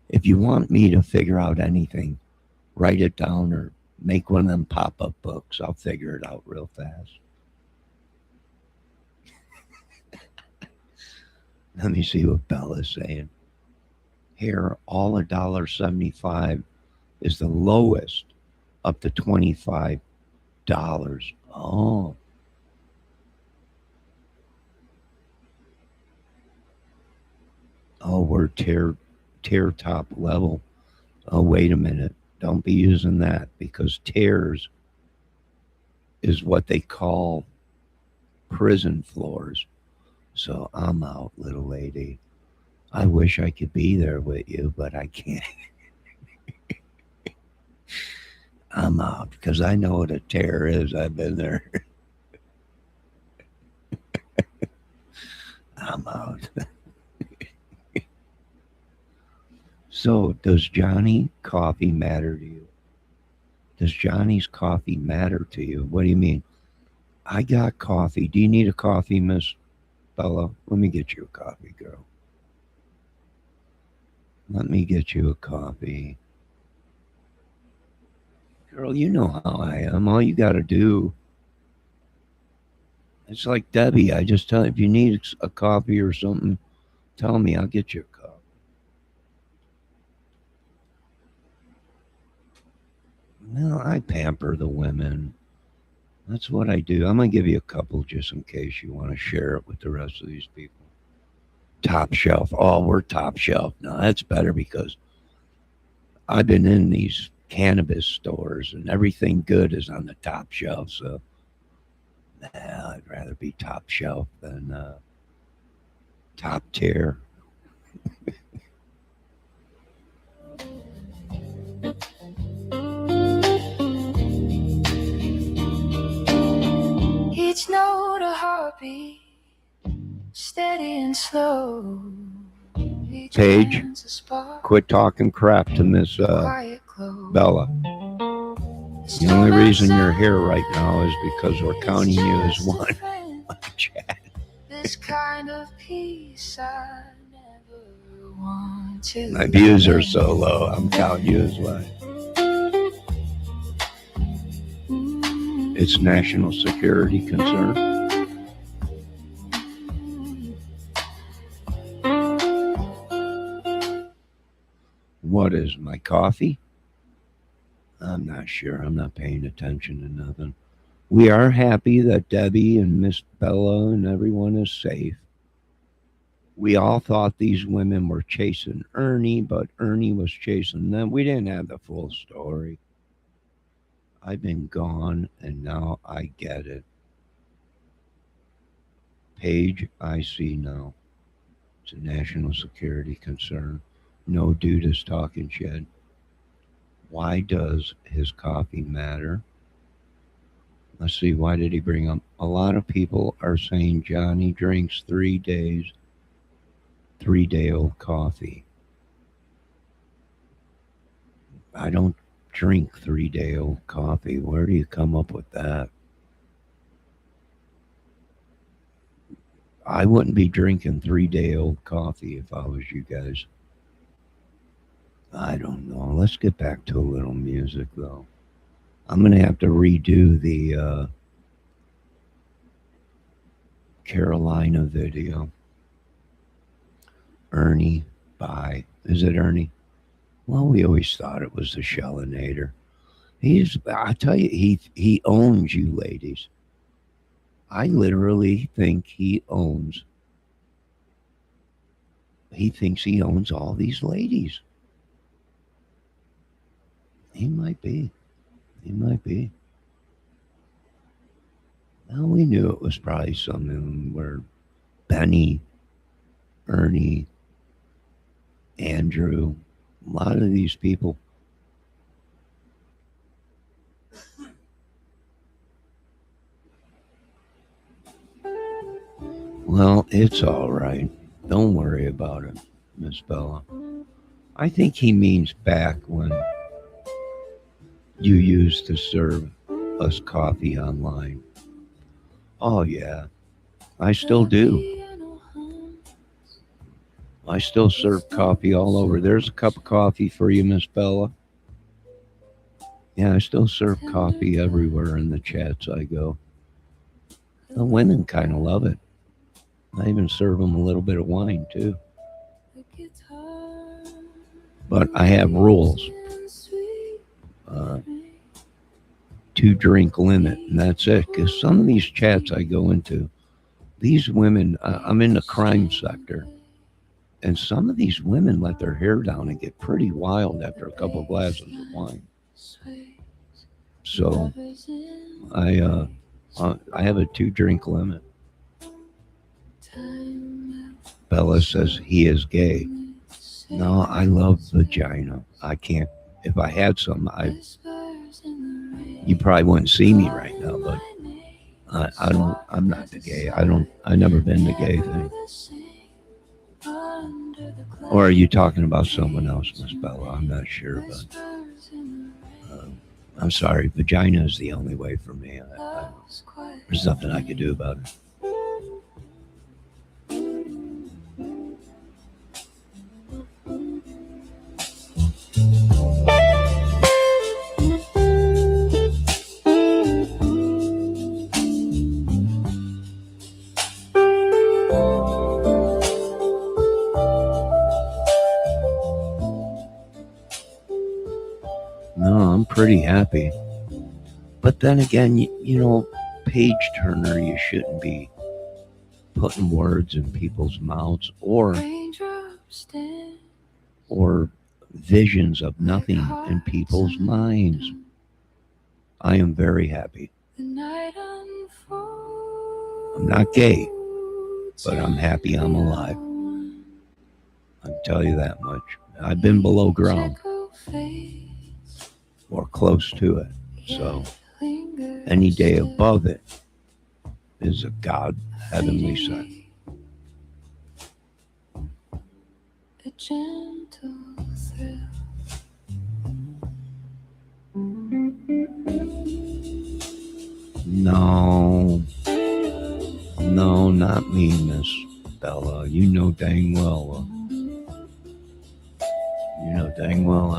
If you want me to figure out anything, write it down or make one of them pop-up books. I'll figure it out real fast. Let me see what Bella's saying. Here, all $1.75 is the lowest, up to $25. Oh. Oh, we're tier top level. Oh, wait a minute. Don't be using that, because tiers is what they call prison floors. So I'm out, little lady. I wish I could be there with you, but I can't. I'm out, because I know what a tear is. I've been there. I'm out. So, does Johnny coffee matter to you? Does Johnny's coffee matter to you? What do you mean? I got coffee. Do you need a coffee, Miss Bella? Let me get you a coffee, girl. Let me get you a coffee. Girl, you know how I am. All you got to do. It's like Debbie. I just tell you, if you need a coffee or something, tell me. I'll get you a coffee. Well, I pamper the women. That's what I do. I'm going to give you a couple just in case you want to share it with the rest of these people. Top shelf. Oh, we're top shelf. No, that's better, because I've been in these cannabis stores and everything good is on the top shelf. So, I'd rather be top shelf than top tier. Each note a heartbeat, steady and slow. Each Paige, man's a spark, quit talking crap to Miss quiet glow. Bella. The only reason you're here right now is because we're counting you as one on the chat. This kind of peace I never My views are so low, I'm telling you is why. It's national security concern. What is my coffee? I'm not sure. I'm not paying attention to nothing. We are happy that Debbie and Miss Bella and everyone is safe. We all thought these women were chasing Ernie, but Ernie was chasing them. We didn't have the full story. I've been gone, and now I get it. Page, I see now. It's a national security concern. No dude is talking shit. Why does his coffee matter? Let's see, why did he bring up? A lot of people are saying Johnny drinks 3 days, 3-day-old coffee. I don't drink 3-day-old coffee. Where do you come up with that? I wouldn't be drinking 3-day-old coffee if I was you guys. I don't know. Let's get back to a little music, though. I'm going to have to redo the Carolina video. Ernie by, is it Ernie? Well, we always thought it was the Shellinator. I tell you, he owns you ladies. I literally think he thinks he owns all these ladies. He might be. Well, we knew it was probably something where Benny, Ernie, Andrew, a lot of these people. Well, it's all right. Don't worry about it, Miss Bella. I think he means back when you used to serve us coffee online. Oh, yeah. I still do. I still serve coffee all over. There's a cup of coffee for you, Miss Bella. Yeah, I still serve coffee everywhere in the chats I go. The women kind of love it. I even serve them a little bit of wine, too. But I have rules. 2-drink limit, and that's it. Because some of these chats I go into, these women, I'm in the crime sector, and some of these women let their hair down and get pretty wild after a couple of glasses of wine. So I have a 2-drink limit. Bella says he is gay. No, I love vagina. I can't. If I had some, you probably wouldn't see me right now, but I'm not the gay. I never been the gay thing. Or are you talking about someone else, Miss Bella? I'm not sure, but I'm sorry. Vagina is the only way for me. There's nothing I can do about it. No, I'm pretty happy. But then again, you know, page turner, you shouldn't be putting words in people's mouths or visions of nothing in people's minds. I am very happy. I'm not gay, but I'm happy I'm alive. I can tell you that much. I've been below ground, or close to it. So any day above it is a God heavenly sent. A gentle thrill. No, not me, Miss Bella. You know dang well You know dang well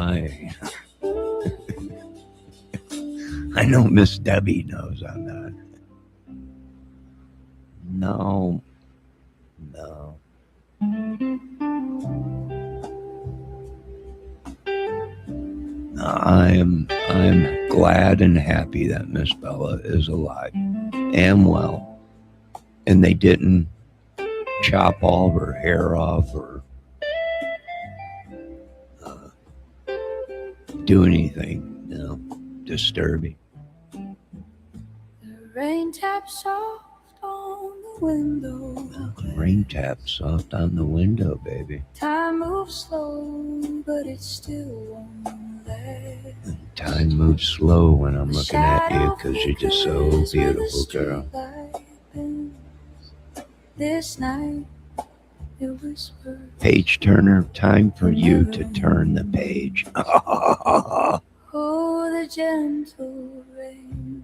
I know Miss Debbie knows I'm not. No. I'm glad and happy that Miss Bella is alive and well, and they didn't chop all of her hair off or do anything, disturbing. The rain taps soft on the window. Rain taps soft on the window, baby. Time moves slow, but it still won't last. Time moves slow when I'm looking at you because you're just so beautiful, girl. This night it whispers. Page Turner, time for you to turn the page. Oh, the gentle rain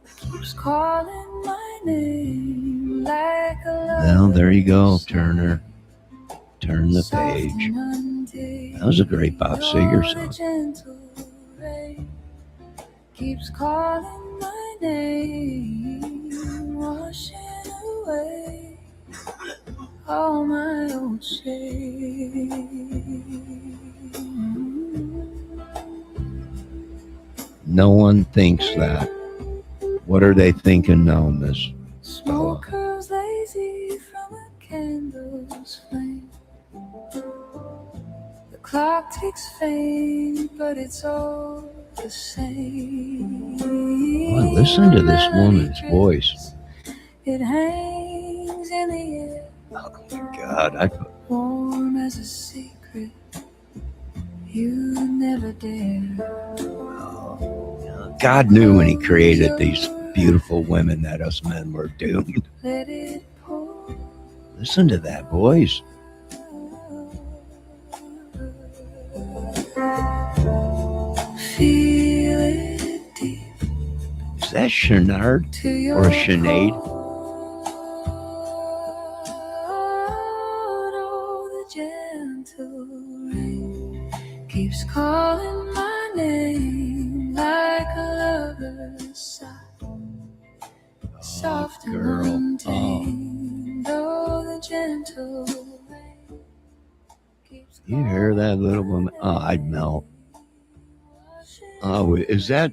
keeps calling my name like a love. Well, there you go, Turner. Turn the page. That was a great Bob Seger song. The gentle rain keeps calling my name, washing away all my old shame. No one thinks that. What are they thinking now, Miss Bella? Smoke curls lazy from a candle's flame. The clock ticks faint, but it's all the same. Boy, listen to this woman's voice. It hangs in the air. Oh my God, Warm as a secret you never dare. God knew when he created these beautiful women that us men were doomed. Let it pour. Listen to that voice. Feel it deep. Is that Chenard or a Sinead? Oh, the gentle rain keeps calling my name like a lover's sigh. Soft and girl. untamed. Oh, the gentle rain keeps You hear that little woman? Oh, I'd melt. Oh, is that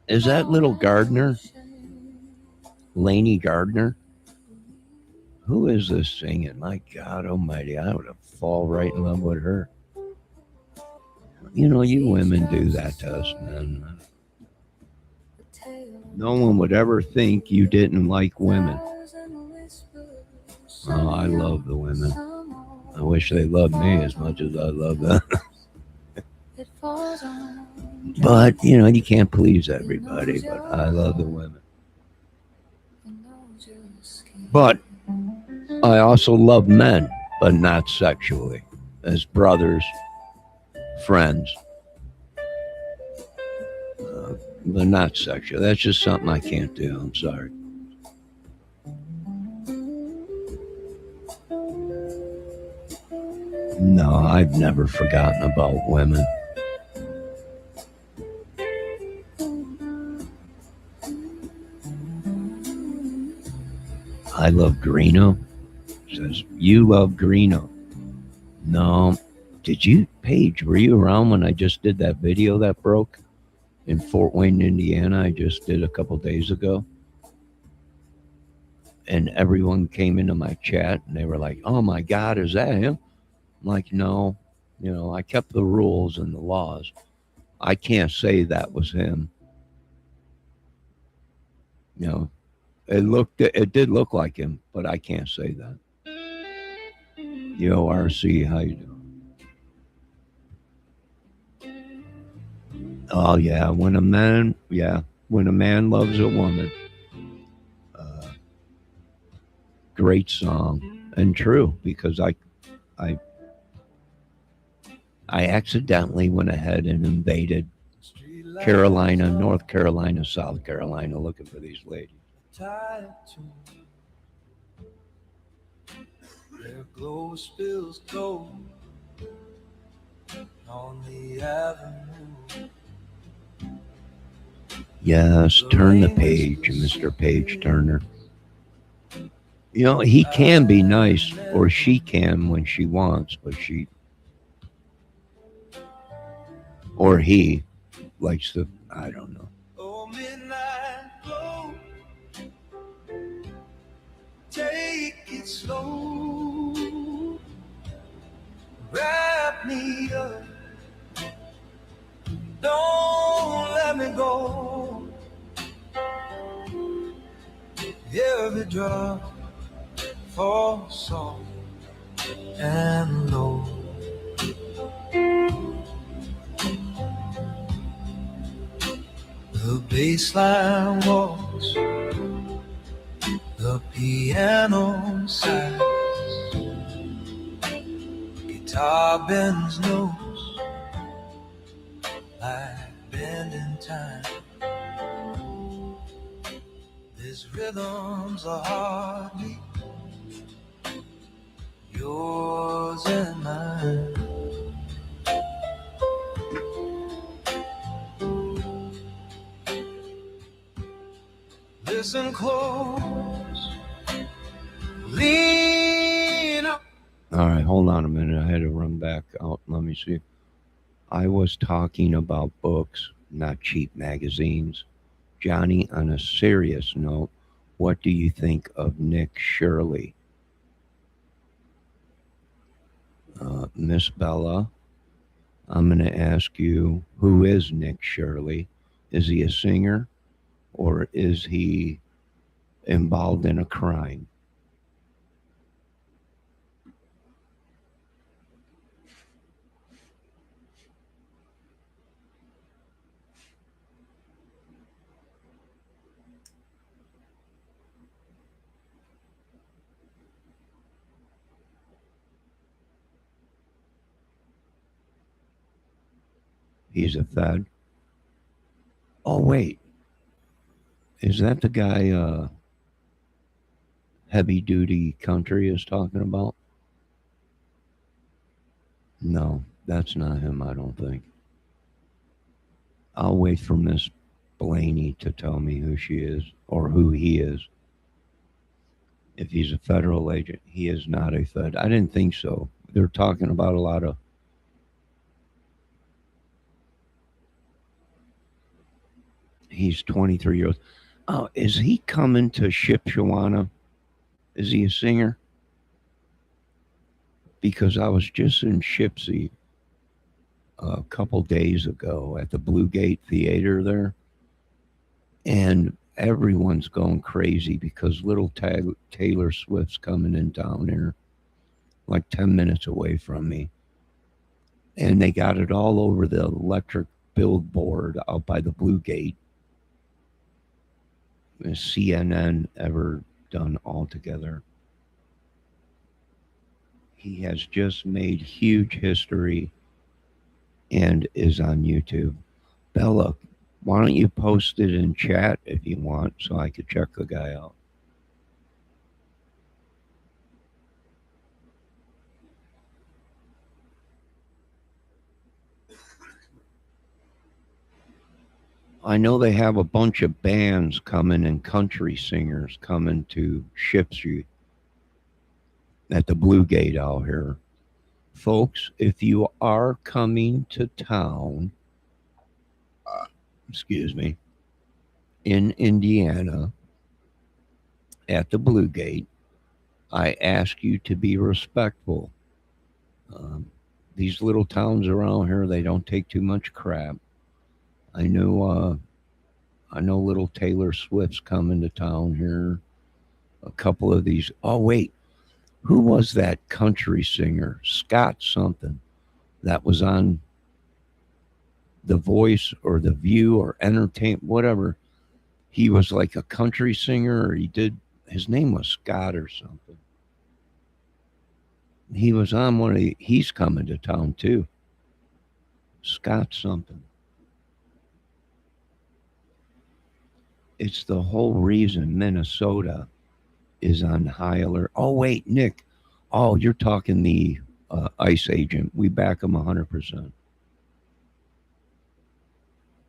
little Gardner? Lainey Gardner? Who is this singing? My God almighty, I would have fall right in love with her. You know, you women do that to us, man. No one would ever think you didn't like women. Oh, I love the women. I wish they loved me as much as I love them. But, you know, you can't please everybody, but I love the women. But I also love men, but not sexually, as brothers, friends. But not sexual. That's just something I can't do. I'm sorry. No, I've never forgotten about women. I love Greeno. Says, you love Greeno. No. Did you, Paige, were you around when I just did that video that broke in Fort Wayne, Indiana? I just did a couple days ago. And everyone came into my chat and they were like, oh my God, is that him? I'm like, no, you know, I kept the rules and the laws. I can't say that was him. You know, it did look like him, but I can't say that. Yo, RC, how you doing? Oh yeah, when a man loves a woman, great song and true, because I accidentally went ahead and invaded Carolina, North Carolina, South Carolina, looking for these ladies. Their glow spills gold on the avenue. Yes, turn the page, Mr. Page Turner. You know, he can be nice, or she can when she wants, but she, or he likes to, I don't know. Oh, midnight glow, take it slow, wrap me up, don't let me go. Every drop falls soft and low. The bassline walks, the piano sighs, guitar bends notes like bending time. This rhythm's a heartbeat, yours and mine. Listen close, lean up. All right, hold on a minute. I had to run back out. Let me see. I was talking about books, not cheap magazines. Johnny, on a serious note, what do you think of Nick Shirley? Miss Bella, I'm going to ask you, who is Nick Shirley? Is he a singer, or is he involved in a crime? He's a Fed. Oh, wait. Is that the guy Heavy Duty Country is talking about? No, that's not him, I don't think. I'll wait for Miss Blaney to tell me who she is or who he is. If he's a federal agent, he is not a Fed. I didn't think so. They're talking about a lot of. He's 23 years old. Oh, is he coming to Shipshawana? Is he a singer? Because I was just in Shipsy a couple days ago at the Blue Gate Theater there, and everyone's going crazy because little Taylor Swift's coming in town here, like 10 minutes away from me. And they got it all over the electric billboard out by the Blue Gate. Has CNN ever done all together? He has just made huge history and is on YouTube. Bella, why don't you post it in chat if you want so I could check the guy out? I know they have a bunch of bands coming and country singers coming to Shipsy at the Blue Gate out here. Folks, if you are coming to town, in Indiana at the Blue Gate, I ask you to be respectful. These little towns around here, they don't take too much crap. I know little Taylor Swift's coming to town here. A couple of these. Oh, wait. Who was that country singer? Scott something that was on The Voice or The View or Entertainment, whatever. He was like a country singer, or his name was Scott or something. He was on he's coming to town too. Scott something. It's the whole reason Minnesota is on high alert. Oh, wait, Nick. Oh, you're talking the ICE agent. We back him 100%.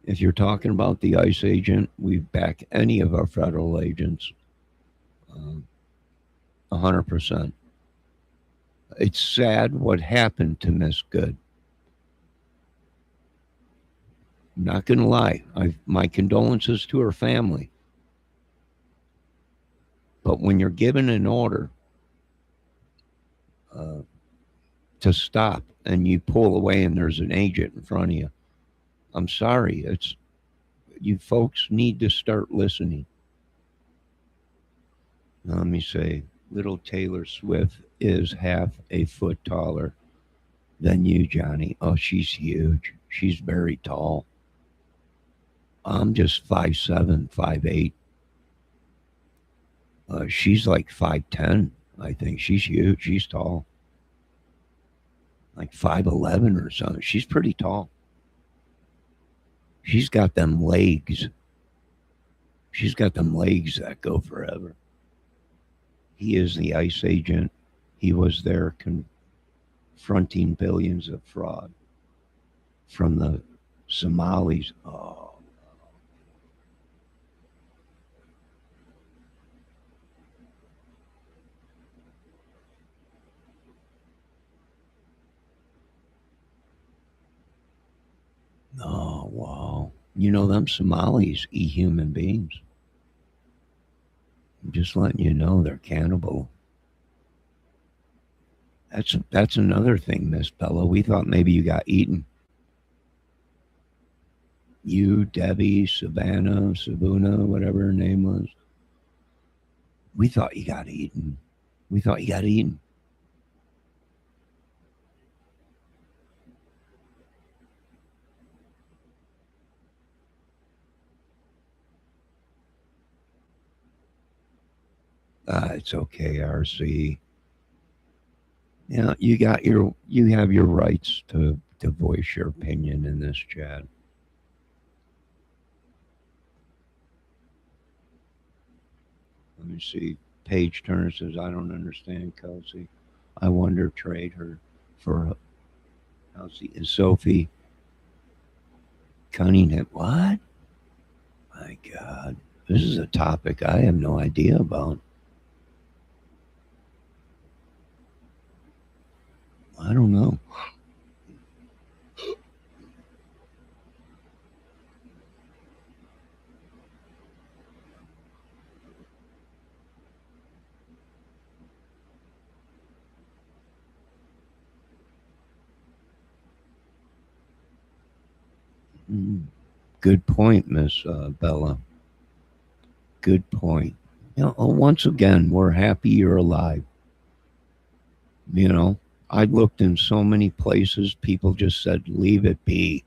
If you're talking about the ICE agent, we back any of our federal agents 100%. It's sad what happened to Miss Good. I'm not going to lie. My condolences to her family. But when you're given an order to stop and you pull away and there's an agent in front of you, I'm sorry. You folks need to start listening. Now, let me say, little Taylor Swift is half a foot taller than you, Johnny. Oh, she's huge. She's very tall. I'm just 5'7", 5'8". She's like 5'10", I think. She's huge. She's tall. Like 5'11" or something. She's pretty tall. She's got them legs. She's got them legs that go forever. He is the ICE agent. He was there confronting billions of fraud from the Somalis. Oh. Oh, wow. You know, them Somalis eat human beings. I'm just letting you know they're cannibal. That's another thing, Miss Bella. We thought maybe you got eaten. You, Debbie, Sabuna, whatever her name was. We thought you got eaten. It's okay, RC. Yeah, you have your rights to voice your opinion in this chat. Let me see. Page Turner says, I don't understand, Kelsey. I wonder, trade her for Kelsey. And Sophie Cunningham. What? My God. This is a topic I have no idea about. I don't know. Good point, Miss Bella. Good point. You know, once again, we're happy you're alive. You know, I looked in so many places, people just said, leave it be.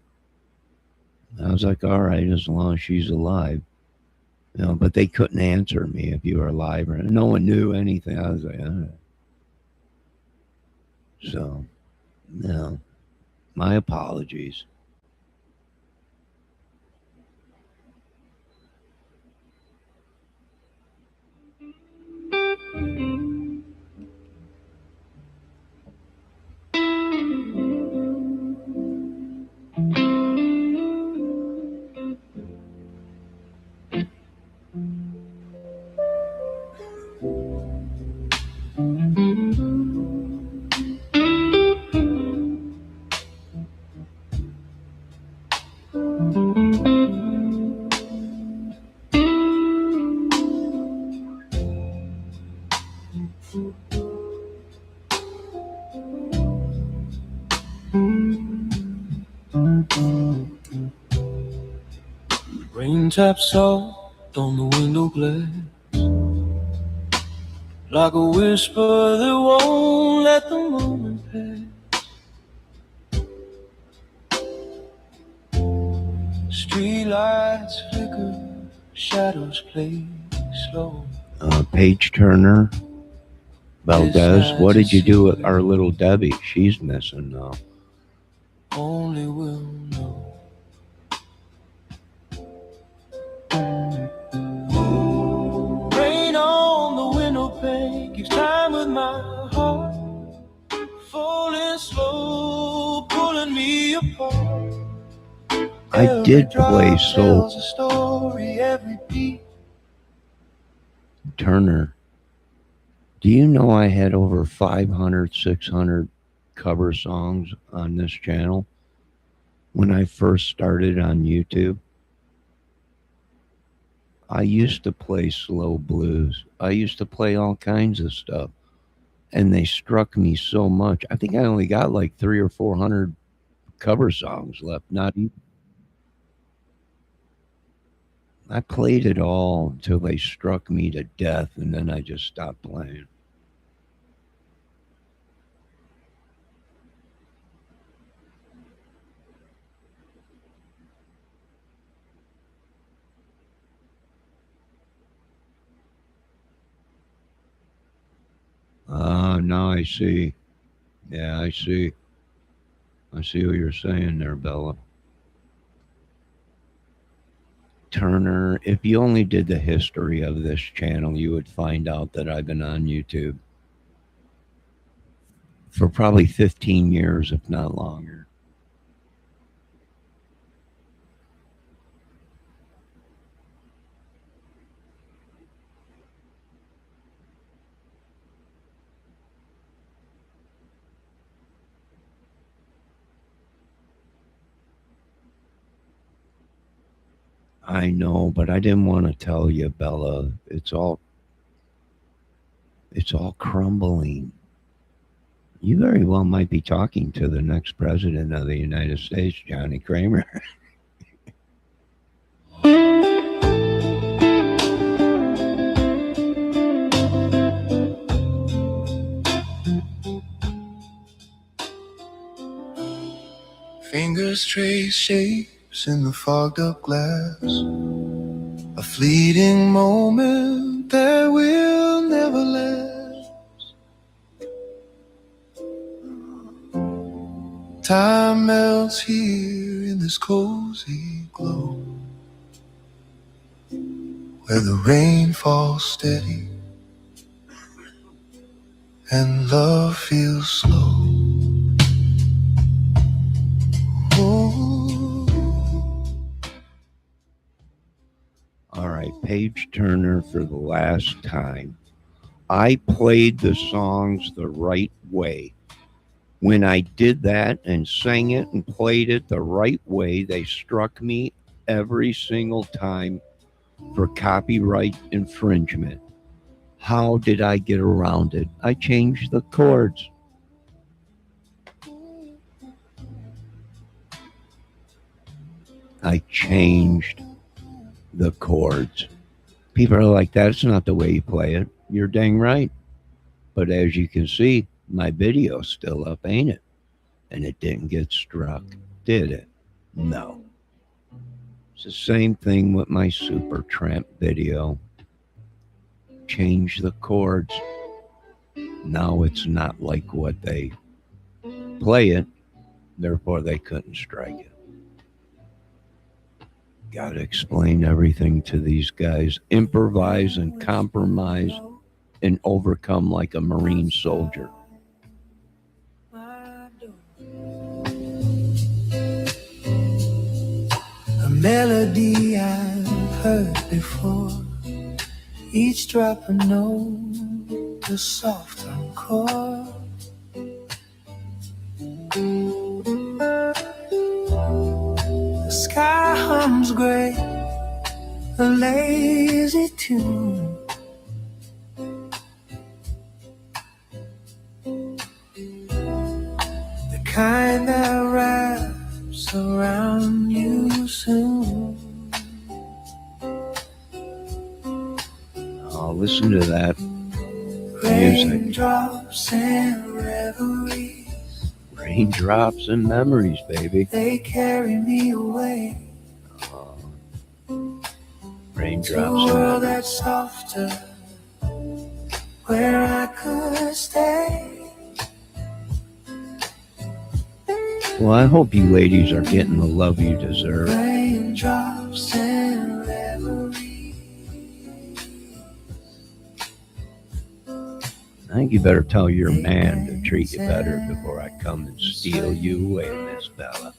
I was like, all right, as long as she's alive. You know, but they couldn't answer me if you were alive. Or no one knew anything. I was like, all right. So, no, my apologies. Rain taps soft on the window glass, like a whisper that won't let the moment pass. Streetlights flicker, shadows play slow. Page Turner, Valdez, what did you do with our little Debbie? She's missing now. Only will know. Rain on the window pane keeps time with my heart, falling slow, pulling me apart. I did play Soul tells a story, every beat. Turner. Do you know I had over 500, 600 cover songs on this channel when I first started on YouTube? I used to play slow blues. I used to play all kinds of stuff. And they struck me so much. I think I only got like 300 or 400 cover songs left. Not even. I played it all until they struck me to death, and then I just stopped playing. Ah, now I see. Yeah, I see. I see what you're saying there, Bella. Turner, if you only did the history of this channel, you would find out that I've been on YouTube for probably 15 years, if not longer. I know, but I didn't want to tell you, Bella. It's all crumbling. You very well might be talking to the next president of the United States, Johnny Kramer. Fingers trace shapes in the fogged up glass. A fleeting moment that will never last. Time melts here in this cozy glow, where the rain falls steady and love feels slow. All right, Paige Turner, for the last time. I played the songs the right way. When I did that and sang it and played it the right way, they struck me every single time for copyright infringement. How did I get around it? I changed the chords. I changed the chords. People are like, that's not the way you play it. You're dang right. But as you can see, my video's still up, ain't it? And it didn't get struck, did it? No. It's the same thing with my Supertramp video. Change the chords. Now it's not like what they play it, therefore they couldn't strike it. Got to explain everything to these guys. Improvise and compromise and overcome like a Marine soldier. A melody I've heard before, each drop a note, a soft encore. The sky hums gray, a lazy tune. The kind that wraps around you soon. Oh, listen to that music. Raindrops and reveries, Raindrops and memories, baby. they carry me away Raindrops to a and world memories. that's softer, where I could stay. Well, I hope you ladies are getting the love you deserve. Raindrops and reveries. I think you better tell your man to treat you better before I come and steal you away, Miss Bella.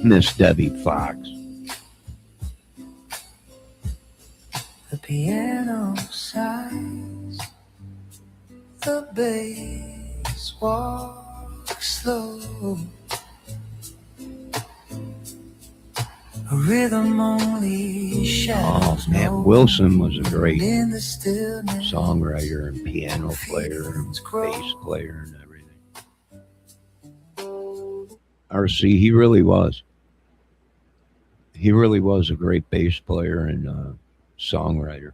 Miss Debbie Fox. The piano sighs, the bass walks slow. A rhythm only shadows Matt know. Wilson was a great In the stillness, songwriter and piano player and bass player and everything. RC, he really was. He really was a great bass player and songwriter.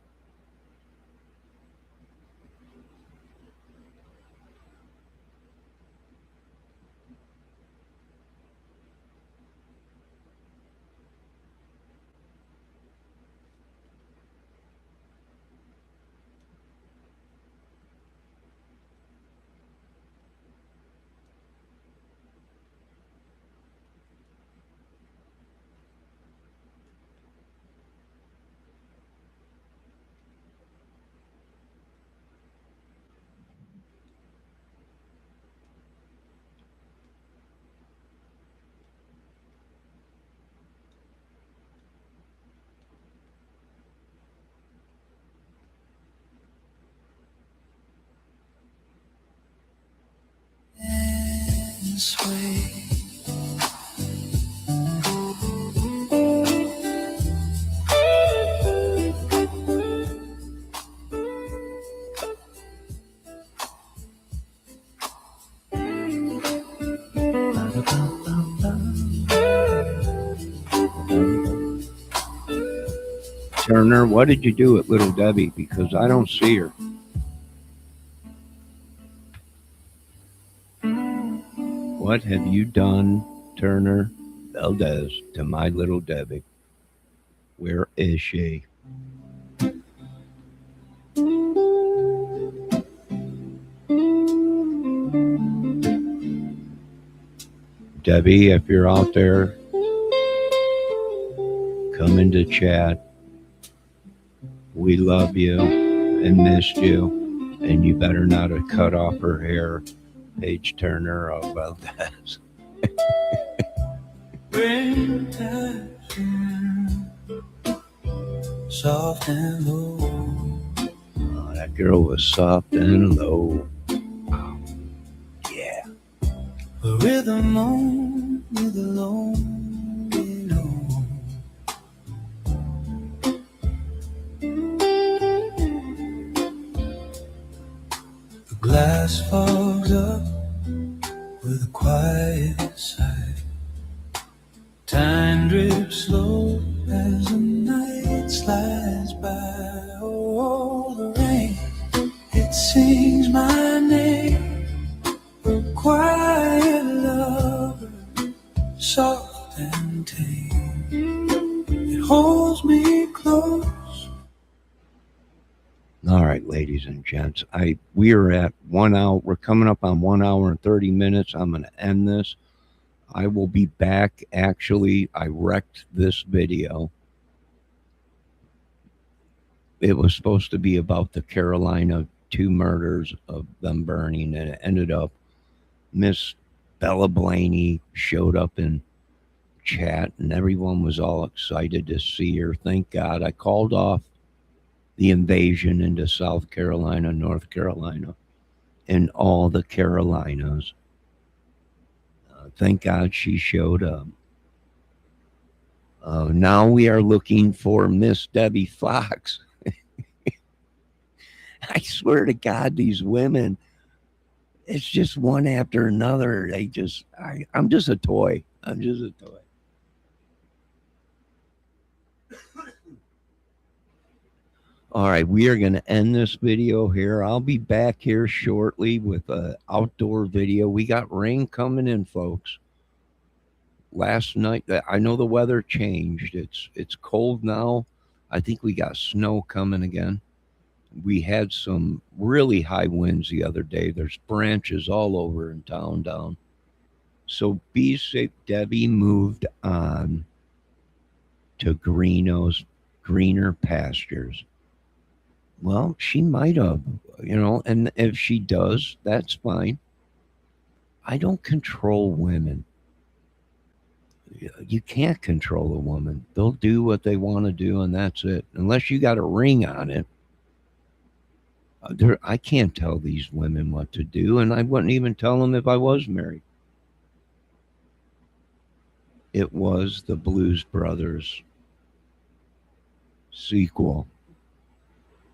and sway. Turner, what did you do at Little Debbie? Because I don't see her. What have you done, Turner Valdez, to my Little Debbie? Where is she? Debbie, if you're out there, come into chat. We love you and missed you, and you better not have cut off her hair, Paige Turner of Valdez. Soft and low. Oh, that girl was soft and low. Yeah. A rhythm on with a lonely note. The glass fogs up with a quiet sigh. Time drips slow as the night slides by. Oh, the rain, it sings my name. A quiet lover, soft and tame. It holds me close. All right, ladies and gents, we are at 1 hour. We're coming up on 1 hour and 30 minutes. I'm going to end this. I will be back. Actually, I wrecked this video. It was supposed to be about the Carolina 2 murders of them burning, and it ended up Miss Bella Blaney showed up in chat, and everyone was all excited to see her. Thank God. I called off the invasion into South Carolina, North Carolina, and all the Carolinas. Thank God she showed up. Now we are looking for Miss Debbie Fox. I swear to God, these women, it's just one after another. I'm just a toy. I'm just a toy. All right, we are going to end this video here. I'll be back here shortly with an outdoor video. We got rain coming in, folks. Last night, I know the weather changed. It's cold now. I think we got snow coming again. We had some really high winds the other day. There's branches all over in town down. So be safe. Debbie moved on to greener pastures. Well, she might have, and if she does, that's fine. I don't control women. You can't control a woman. They'll do what they want to do, and that's it. Unless you got a ring on it. I can't tell these women what to do, and I wouldn't even tell them if I was married. It was the Blues Brothers sequel.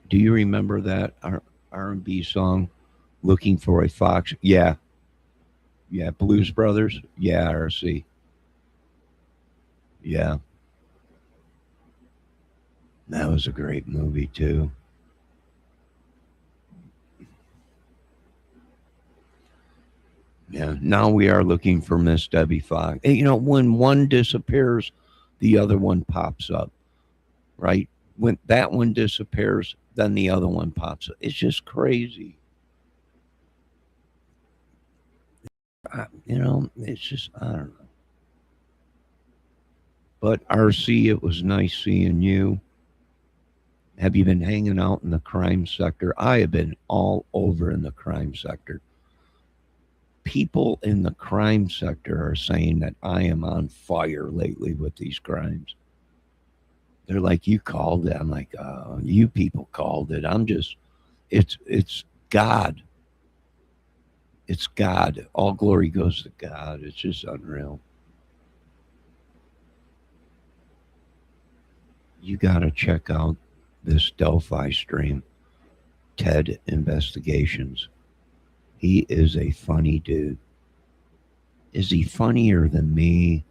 Do you remember that R&B song, "Looking for a Fox"? Yeah, yeah. Blues Brothers. Yeah, RC. Yeah, that was a great movie too. Yeah. Now we are looking for Miss Debbie Fox. You know, when one disappears, the other one pops up, right? When that one disappears, then the other one pops up. It's just crazy. It's just, I don't know. But RC, it was nice seeing you. Have you been hanging out in the crime sector? I have been all over in the crime sector. People in the crime sector are saying that I am on fire lately with these crimes. They're like, "You called it." I'm like, "You people called it." It's God. It's God. All glory goes to God. It's just unreal. You got to check out this Delphi stream, Ted Investigations. He is a funny dude. Is he funnier than me?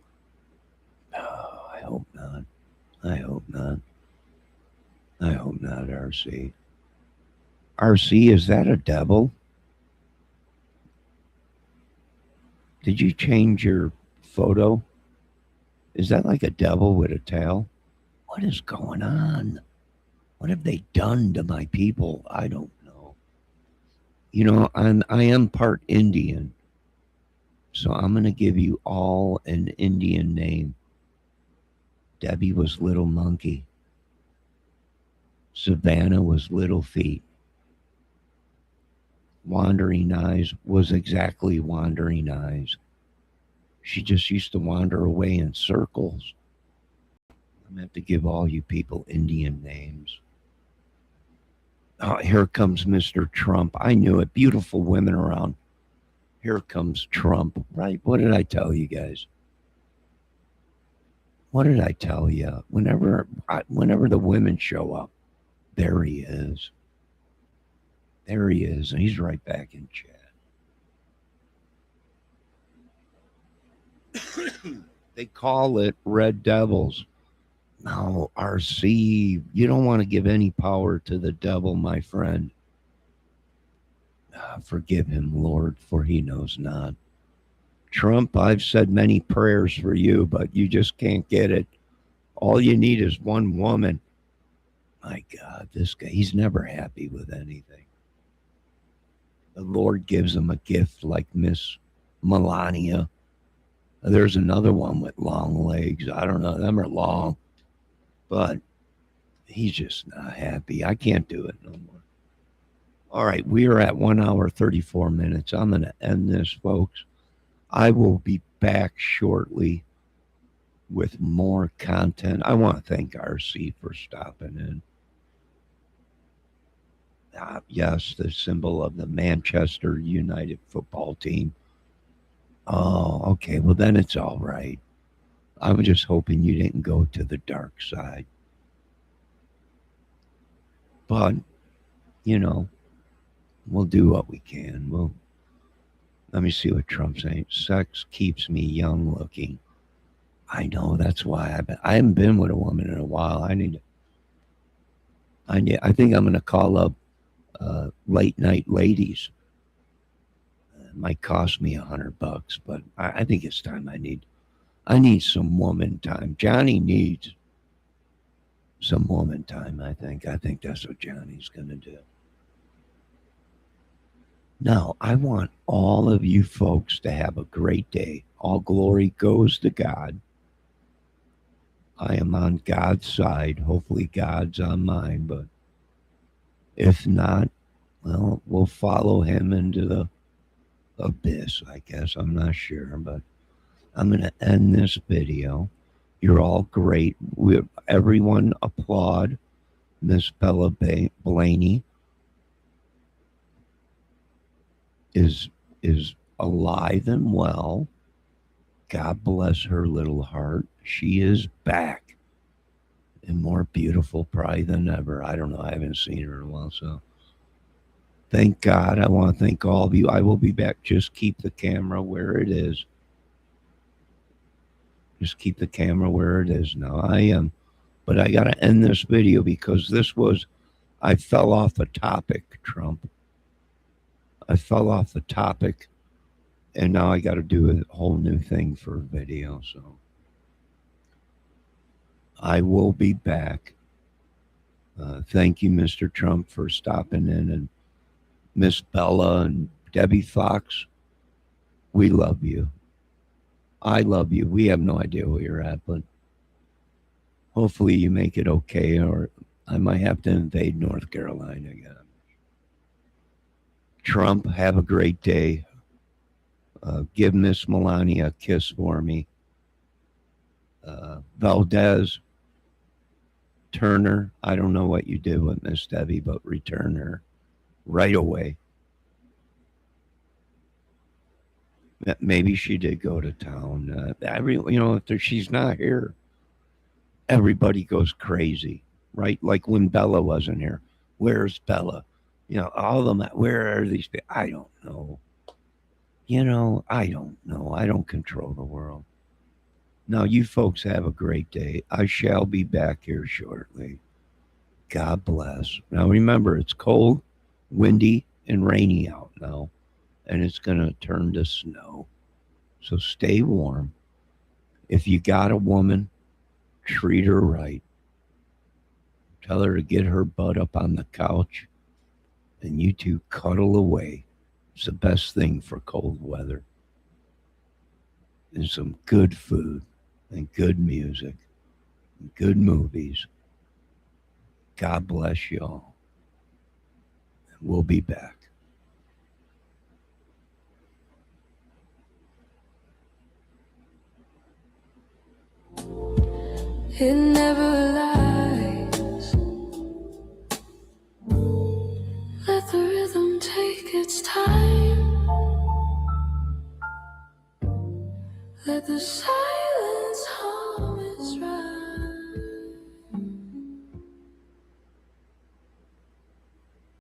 Oh, I hope not. I hope not. I hope not, RC. RC, is that a devil? Did you change your photo? Is that like a devil with a tail? What is going on? What have they done to my people? I don't know. I am part Indian. So I'm going to give you all an Indian name. Debbie was Little Monkey. Savannah was Little Feet. Wandering Eyes was exactly Wandering Eyes. She just used to wander away in circles. I'm going to have to give all you people Indian names. Oh, here comes Mr. Trump. I knew it. Beautiful women around. Here comes Trump, right? What did I tell you guys? What did I tell you? Whenever the women show up, there he is. There he is. And he's right back in chat. They call it Red Devils. No, RC, you don't want to give any power to the devil, my friend. Forgive him, Lord, for he knows not. Trump, I've said many prayers for you, but you just can't get it. All you need is one woman. My God, this guy, he's never happy with anything. The Lord gives him a gift like Miss Melania. There's another one with long legs. I don't know. Them are long. But he's just not happy. I can't do it no more. All right. We are at 1 hour, 34 minutes. I'm going to end this, folks. I will be back shortly with more content. I want to thank RC for stopping in. Yes, the symbol of the Manchester United football team. Oh, okay. Well, then it's all right. I was just hoping you didn't go to the dark side. But, we'll do what we can. Let me see what Trump's saying. Sex keeps me young looking. I know, that's why I haven't been with a woman in a while. I think I'm going to call up late night ladies. It might cost me $100, but I think it's time. I need some woman time. Johnny needs some woman time, I think. I think that's what Johnny's going to do. Now, I want all of you folks to have a great day. All glory goes to God. I am on God's side. Hopefully God's on mine, but if not, well, we'll follow him into the abyss, I guess. I'm not sure, but I'm going to end this video. You're all great. Everyone applaud Miss Bella Blaney is alive and well. God bless her little heart. She is back and more beautiful probably than ever. I don't know. I haven't seen her in a while, so thank God. I want to thank all of you. I will be back. Just keep the camera where it is. Just keep the camera where it is now. I am, but I got to end this video because I fell off a topic, Trump. I fell off the topic, and now I got to do a whole new thing for a video. So I will be back. Thank you, Mr. Trump, for stopping in, and Miss Bella and Debbie Fox. We love you. I love you. We have no idea where you're at, but hopefully you make it okay, or I might have to invade North Carolina again. Trump, have a great day. Give Miss Melania a kiss for me. Valdez, Turner, I don't know what you did with Miss Debbie, but return her right away. Maybe she did go to town. If she's not here, everybody goes crazy, right? Like when Bella wasn't here. Where's Bella? All of them, where are these people? I don't know. I don't know. I don't control the world. Now, you folks have a great day. I shall be back here shortly. God bless. Now, remember, it's cold, windy, and rainy out now, and it's going to turn to snow. So stay warm. If you got a woman, treat her right. Tell her to get her butt up on the couch, and you two cuddle away. It's the best thing for cold weather. And some good food and good music and good movies. God bless y'all. And we'll be back. It never lies. Let the rhythm take its time. Let the sound